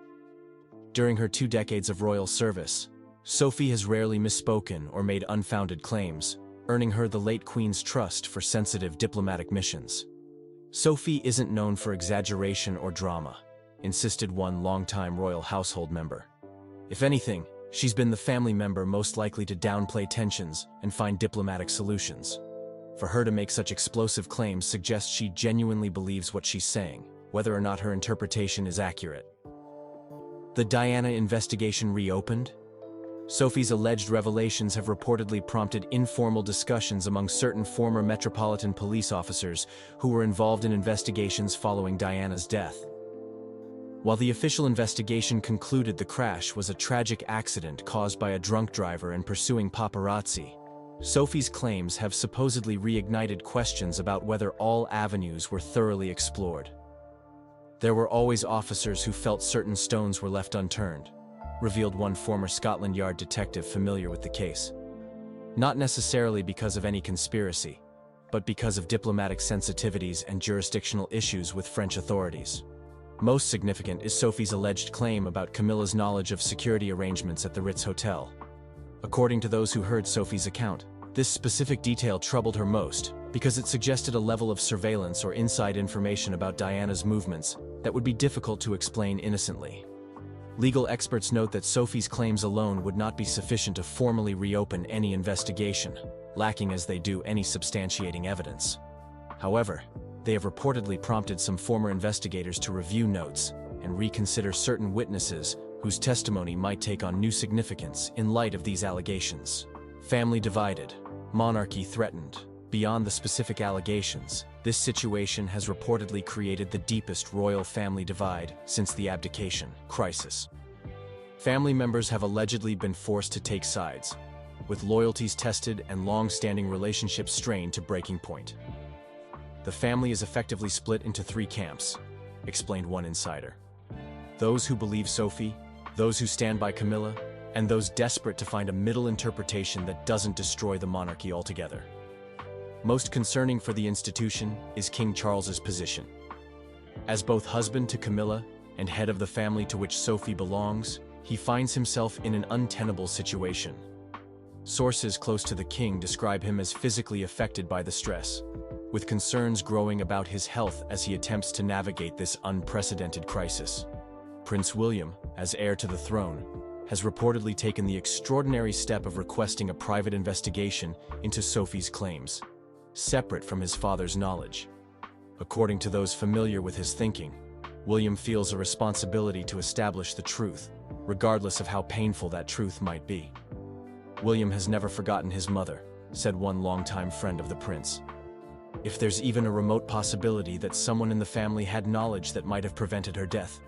During her 2 decades of royal service, Sophie has rarely misspoken or made unfounded claims, earning her the late Queen's trust for sensitive diplomatic missions. Sophie isn't known for exaggeration or drama, insisted one longtime royal household member. If anything, she's been the family member most likely to downplay tensions and find diplomatic solutions. For her to make such explosive claims suggests she genuinely believes what she's saying, whether or not her interpretation is accurate. The Diana investigation reopened? Sophie's alleged revelations have reportedly prompted informal discussions among certain former Metropolitan Police officers who were involved in investigations following Diana's death. While the official investigation concluded the crash was a tragic accident caused by a drunk driver and pursuing paparazzi, Sophie's claims have supposedly reignited questions about whether all avenues were thoroughly explored. There were always officers who felt certain stones were left unturned, revealed one former Scotland Yard detective familiar with the case. Not necessarily because of any conspiracy, but because of diplomatic sensitivities and jurisdictional issues with French authorities. Most significant is Sophie's alleged claim about Camilla's knowledge of security arrangements at the Ritz Hotel. According to those who heard Sophie's account, this specific detail troubled her most because it suggested a level of surveillance or inside information about Diana's movements that would be difficult to explain innocently. Legal experts note that Sophie's claims alone would not be sufficient to formally reopen any investigation, lacking as they do any substantiating evidence. However, they have reportedly prompted some former investigators to review notes and reconsider certain witnesses whose testimony might take on new significance in light of these allegations. Family divided, monarchy threatened. Beyond the specific allegations, this situation has reportedly created the deepest royal family divide since the abdication crisis. Family members have allegedly been forced to take sides, with loyalties tested and long-standing relationships strained to breaking point. The family is effectively split into 3 camps, explained one insider. Those who believe Sophie, those who stand by Camilla, and those desperate to find a middle interpretation that doesn't destroy the monarchy altogether. Most concerning for the institution is King Charles's position. As both husband to Camilla and head of the family to which Sophie belongs, he finds himself in an untenable situation. Sources close to the king describe him as physically affected by the stress, with concerns growing about his health as he attempts to navigate this unprecedented crisis. Prince William, as heir to the throne, has reportedly taken the extraordinary step of requesting a private investigation into Sophie's claims, separate from his father's knowledge. According to those familiar with his thinking, William feels a responsibility to establish the truth, regardless of how painful that truth might be. William has never forgotten his mother, said one longtime friend of the prince. If there's even a remote possibility that someone in the family had knowledge that might have prevented her death,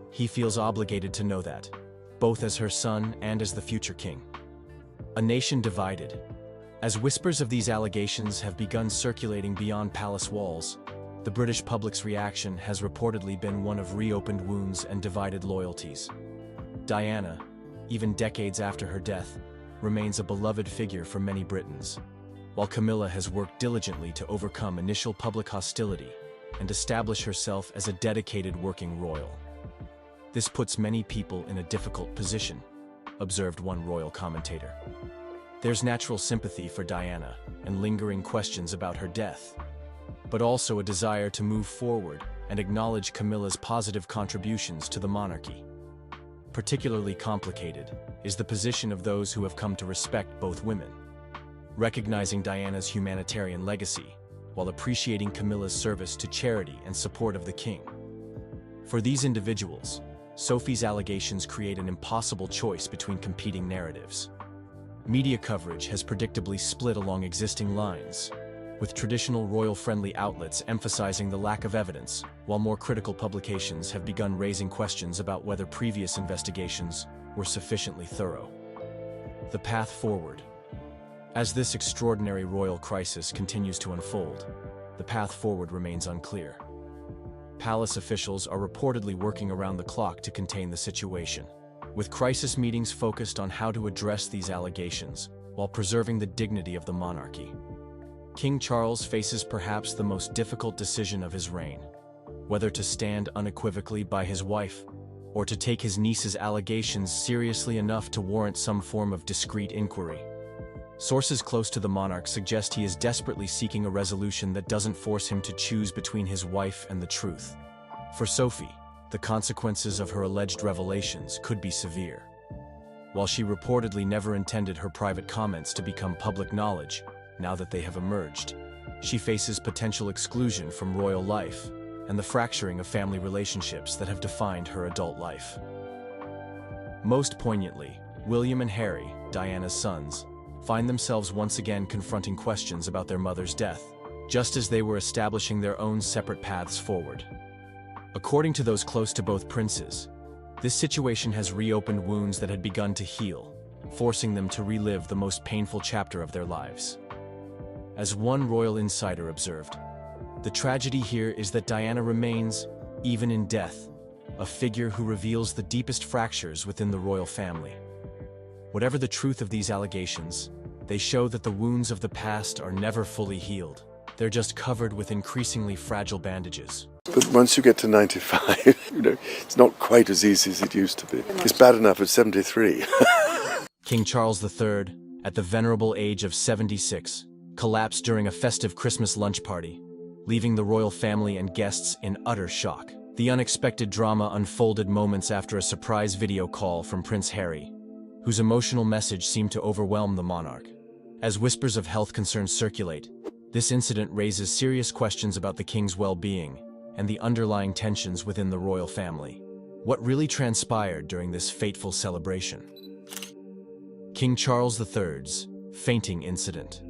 he feels obligated to know that, both as her son and as the future king. A nation divided. As whispers of these allegations have begun circulating beyond palace walls, the British public's reaction has reportedly been one of reopened wounds and divided loyalties. Diana, even decades after her death, remains a beloved figure for many Britons, while Camilla has worked diligently to overcome initial public hostility and establish herself as a dedicated working royal. This puts many people in a difficult position, observed one royal commentator. There's natural sympathy for Diana and lingering questions about her death, but also a desire to move forward and acknowledge Camilla's positive contributions to the monarchy. Particularly complicated is the position of those who have come to respect both women, recognizing Diana's humanitarian legacy while appreciating Camilla's service to charity and support of the king. For these individuals, Sophie's allegations create an impossible choice between competing narratives. Media coverage has predictably split along existing lines, with traditional royal-friendly outlets emphasizing the lack of evidence, while more critical publications have begun raising questions about whether previous investigations were sufficiently thorough. The path forward. As this extraordinary royal crisis continues to unfold, the path forward remains unclear. Palace officials are reportedly working around the clock to contain the situation, with crisis meetings focused on how to address these allegations while preserving the dignity of the monarchy. King Charles faces perhaps the most difficult decision of his reign, whether to stand unequivocally by his wife or to take his niece's allegations seriously enough to warrant some form of discreet inquiry. Sources close to the monarch suggest he is desperately seeking a resolution that doesn't force him to choose between his wife and the truth. For Sophie, the consequences of her alleged revelations could be severe. While she reportedly never intended her private comments to become public knowledge, now that they have emerged, she faces potential exclusion from royal life and the fracturing of family relationships that have defined her adult life. Most poignantly, William and Harry, Diana's sons, find themselves once again confronting questions about their mother's death, just as they were establishing their own separate paths forward. According to those close to both princes, this situation has reopened wounds that had begun to heal, forcing them to relive the most painful chapter of their lives. As one royal insider observed, the tragedy here is that Diana remains, even in death, a figure who reveals the deepest fractures within the royal family. Whatever the truth of these allegations, they show that the wounds of the past are never fully healed. They're just covered with increasingly fragile bandages. But once you get to 95, it's not quite as easy as it used to be. It's bad enough at 73. King Charles III, at the venerable age of 76, collapsed during a festive Christmas lunch party, leaving the royal family and guests in utter shock. The unexpected drama unfolded moments after a surprise video call from Prince Harry, whose emotional message seemed to overwhelm the monarch. As whispers of health concerns circulate, this incident raises serious questions about the king's well-being and the underlying tensions within the royal family. What really transpired during this fateful celebration? King Charles III's fainting incident.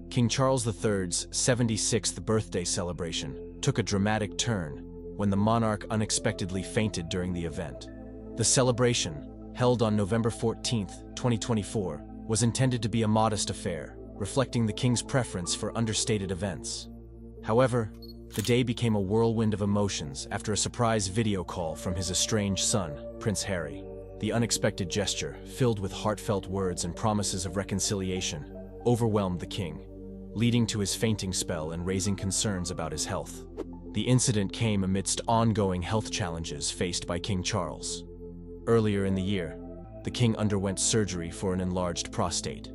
King Charles III's 76th birthday celebration took a dramatic turn when the monarch unexpectedly fainted during the event. The celebration, held on November 14, 2024, was intended to be a modest affair, reflecting the king's preference for understated events. However, the day became a whirlwind of emotions after a surprise video call from his estranged son, Prince Harry. The unexpected gesture, filled with heartfelt words and promises of reconciliation, overwhelmed the king, leading to his fainting spell and raising concerns about his health. The incident came amidst ongoing health challenges faced by King Charles. Earlier in the year, the king underwent surgery for an enlarged prostate,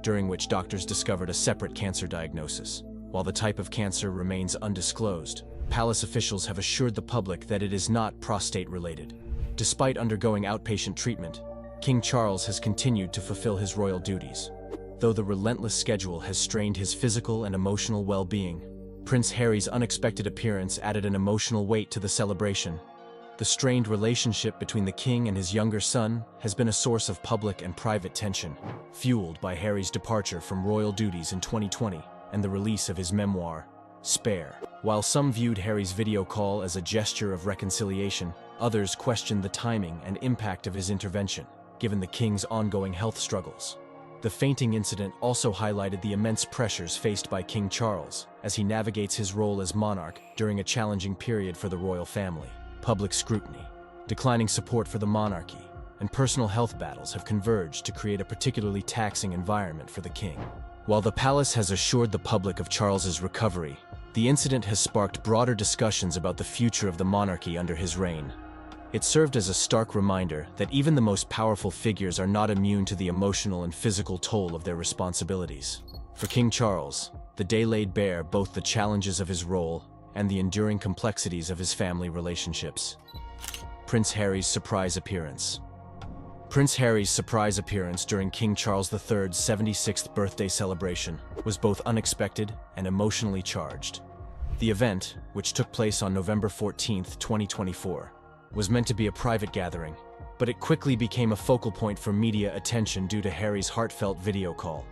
during which doctors discovered a separate cancer diagnosis. While the type of cancer remains undisclosed, palace officials have assured the public that it is not prostate-related. Despite undergoing outpatient treatment, King Charles has continued to fulfill his royal duties. Though the relentless schedule has strained his physical and emotional well-being, Prince Harry's unexpected appearance added an emotional weight to the celebration. The strained relationship between the king and his younger son has been a source of public and private tension, fueled by Harry's departure from royal duties in 2020 and the release of his memoir, Spare. While some viewed Harry's video call as a gesture of reconciliation, others questioned the timing and impact of his intervention, given the king's ongoing health struggles. The fainting incident also highlighted the immense pressures faced by King Charles as he navigates his role as monarch during a challenging period for the royal family. Public scrutiny, declining support for the monarchy, and personal health battles have converged to create a particularly taxing environment for the king. While the palace has assured the public of Charles's recovery, the incident has sparked broader discussions about the future of the monarchy under his reign. It served as a stark reminder that even the most powerful figures are not immune to the emotional and physical toll of their responsibilities. For King Charles, the day laid bare both the challenges of his role and the enduring complexities of his family relationships. Prince Harry's surprise appearance. Prince Harry's surprise appearance during King Charles III's 76th birthday celebration was both unexpected and emotionally charged. The event, which took place on November 14, 2024, was meant to be a private gathering, but it quickly became a focal point for media attention due to Harry's heartfelt video call.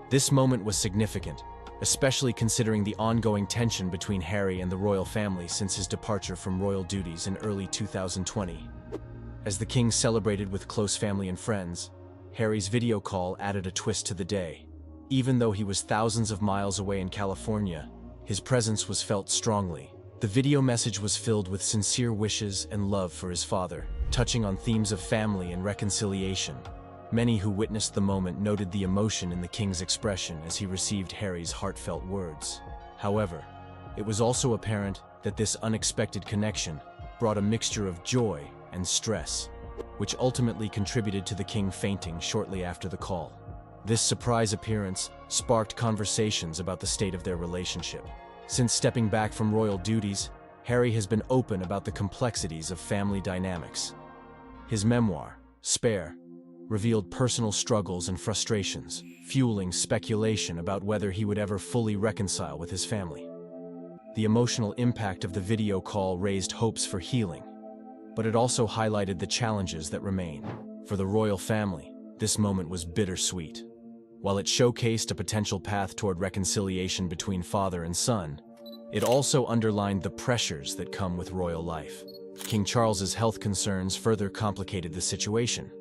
This moment was significant, especially considering the ongoing tension between Harry and the royal family since his departure from royal duties in early 2020. As the king celebrated with close family and friends, Harry's video call added a twist to the day. Even though he was thousands of miles away in California, his presence was felt strongly. The video message was filled with sincere wishes and love for his father, touching on themes of family and reconciliation. Many who witnessed the moment noted the emotion in the king's expression as he received Harry's heartfelt words. However, it was also apparent that this unexpected connection brought a mixture of joy and stress, which ultimately contributed to the king fainting shortly after the call. This surprise appearance sparked conversations about the state of their relationship. Since stepping back from royal duties, Harry has been open about the complexities of family dynamics. His memoir, Spare, revealed personal struggles and frustrations, fueling speculation about whether he would ever fully reconcile with his family. The emotional impact of the video call raised hopes for healing, but it also highlighted the challenges that remain. For the royal family, this moment was bittersweet. While it showcased a potential path toward reconciliation between father and son, it also underlined the pressures that come with royal life. King Charles's health concerns further complicated the situation,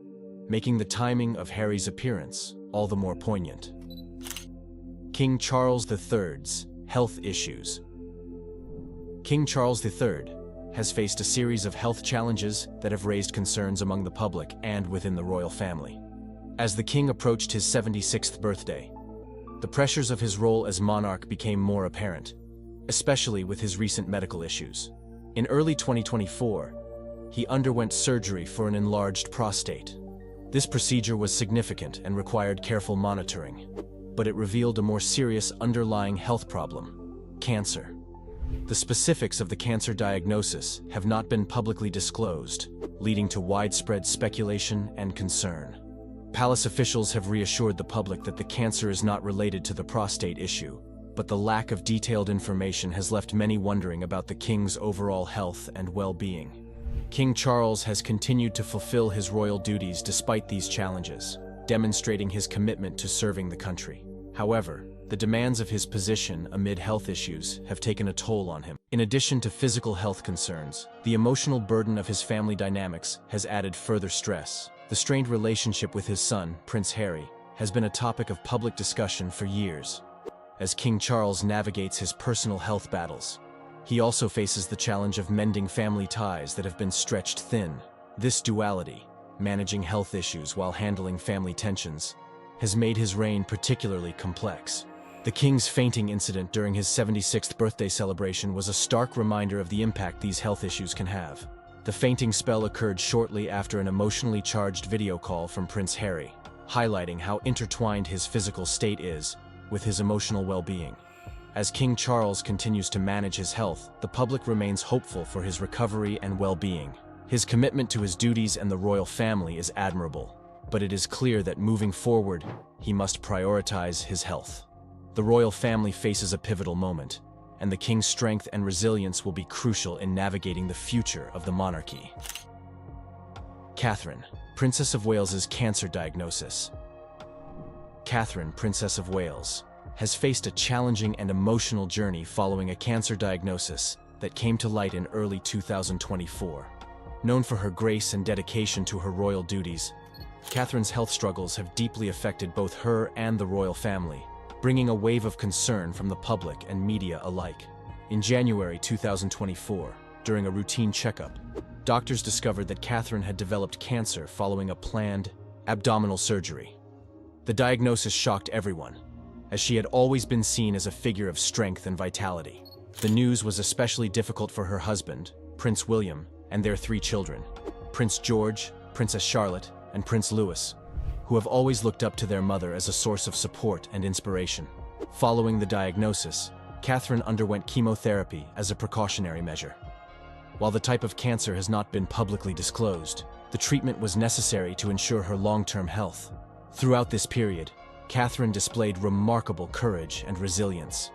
making the timing of Harry's appearance all the more poignant. King Charles III's health issues. King Charles III has faced a series of health challenges that have raised concerns among the public and within the royal family. As the king approached his 76th birthday, the pressures of his role as monarch became more apparent, especially with his recent medical issues. In early 2024, he underwent surgery for an enlarged prostate. This procedure was significant and required careful monitoring, but it revealed a more serious underlying health problem: cancer. The specifics of the cancer diagnosis have not been publicly disclosed, leading to widespread speculation and concern. Palace officials have reassured the public that the cancer is not related to the prostate issue, but the lack of detailed information has left many wondering about the king's overall health and well-being. King Charles has continued to fulfill his royal duties despite these challenges, demonstrating his commitment to serving the country. However, the demands of his position amid health issues have taken a toll on him. In addition to physical health concerns, the emotional burden of his family dynamics has added further stress. The strained relationship with his son, Prince Harry, has been a topic of public discussion for years. As King Charles navigates his personal health battles, he also faces the challenge of mending family ties that have been stretched thin. This duality, managing health issues while handling family tensions, has made his reign particularly complex. The king's fainting incident during his 76th birthday celebration was a stark reminder of the impact these health issues can have. The fainting spell occurred shortly after an emotionally charged video call from Prince Harry, highlighting how intertwined his physical state is with his emotional well-being. As King Charles continues to manage his health, the public remains hopeful for his recovery and well-being. His commitment to his duties and the royal family is admirable, but it is clear that moving forward, he must prioritize his health. The royal family faces a pivotal moment, and the king's strength and resilience will be crucial in navigating the future of the monarchy. Catherine, Princess of Wales's cancer diagnosis. Catherine, Princess of Wales, has faced a challenging and emotional journey following a cancer diagnosis that came to light in early 2024. Known for her grace and dedication to her royal duties, Catherine's health struggles have deeply affected both her and the royal family, bringing a wave of concern from the public and media alike. In January 2024, during a routine checkup, doctors discovered that Catherine had developed cancer following a planned abdominal surgery. The diagnosis shocked everyone, as she had always been seen as a figure of strength and vitality. The news was especially difficult for her husband, Prince William, and their 3 children, Prince George, Princess Charlotte, and Prince Louis, who have always looked up to their mother as a source of support and inspiration. Following the diagnosis, Catherine underwent chemotherapy as a precautionary measure. While the type of cancer has not been publicly disclosed, the treatment was necessary to ensure her long-term health. Throughout this period, Catherine displayed remarkable courage and resilience.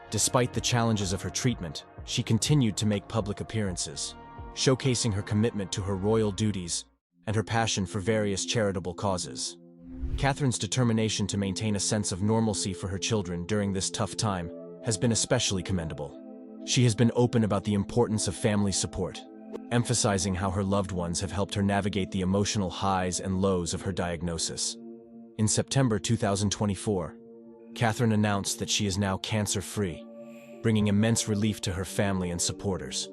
Despite the challenges of her treatment, she continued to make public appearances, showcasing her commitment to her royal duties and her passion for various charitable causes. Catherine's determination to maintain a sense of normalcy for her children during this tough time has been especially commendable. She has been open about the importance of family support, emphasizing how her loved ones have helped her navigate the emotional highs and lows of her diagnosis. In September 2024, Catherine announced that she is now cancer-free, bringing immense relief to her family and supporters.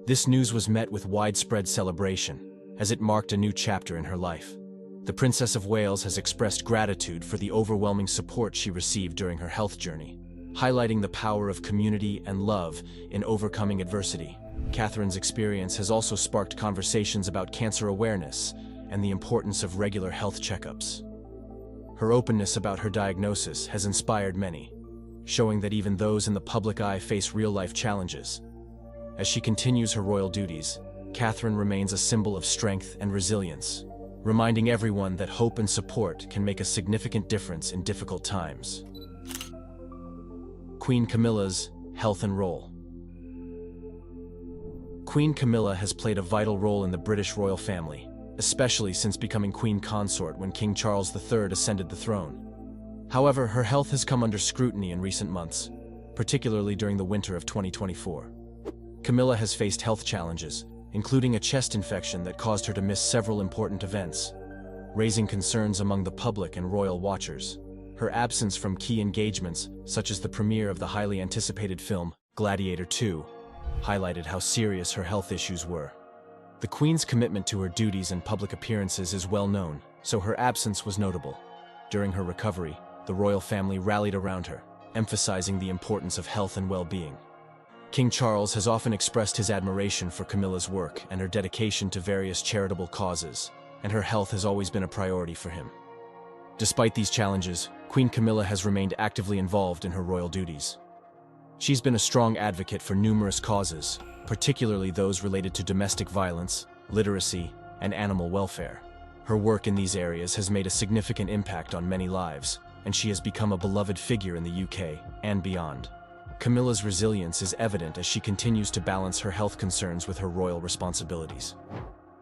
This news was met with widespread celebration, as it marked a new chapter in her life. The Princess of Wales has expressed gratitude for the overwhelming support she received during her health journey, highlighting the power of community and love in overcoming adversity. Catherine's experience has also sparked conversations about cancer awareness and the importance of regular health checkups. Her openness about her diagnosis has inspired many, showing that even those in the public eye face real-life challenges. As she continues her royal duties, Catherine remains a symbol of strength and resilience, reminding everyone that hope and support can make a significant difference in difficult times. Queen Camilla's health and role. Queen Camilla has played a vital role in the British royal family, especially since becoming Queen Consort when King Charles III ascended the throne. However, her health has come under scrutiny in recent months, particularly during the winter of 2024. Camilla has faced health challenges, including a chest infection that caused her to miss several important events, raising concerns among the public and royal watchers. Her absence from key engagements, such as the premiere of the highly anticipated film Gladiator II, highlighted how serious her health issues were. The Queen's commitment to her duties and public appearances is well known, so her absence was notable. During her recovery, the royal family rallied around her, emphasizing the importance of health and well-being. King Charles has often expressed his admiration for Camilla's work and her dedication to various charitable causes, and her health has always been a priority for him. Despite these challenges, Queen Camilla has remained actively involved in her royal duties. She's been a strong advocate for numerous causes, particularly those related to domestic violence, literacy, and animal welfare. Her work in these areas has made a significant impact on many lives, and she has become a beloved figure in the UK and beyond. Camilla's resilience is evident as she continues to balance her health concerns with her royal responsibilities.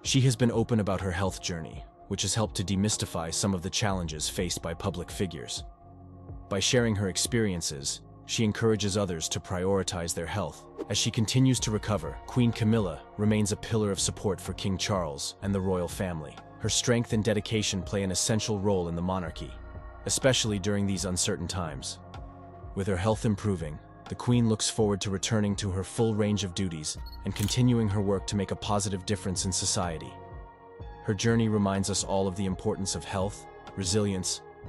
She has been open about her health journey, which has helped to demystify some of the challenges faced by public figures. By sharing her experiences, she encourages others to prioritize their health. As she continues to recover, Queen Camilla remains a pillar of support for King Charles and the royal family. Her strength and dedication play an essential role in the monarchy, especially during these uncertain times. With her health improving, the Queen looks forward to returning to her full range of duties and continuing her work to make a positive difference in society. Her journey reminds us all of the importance of health, resilience,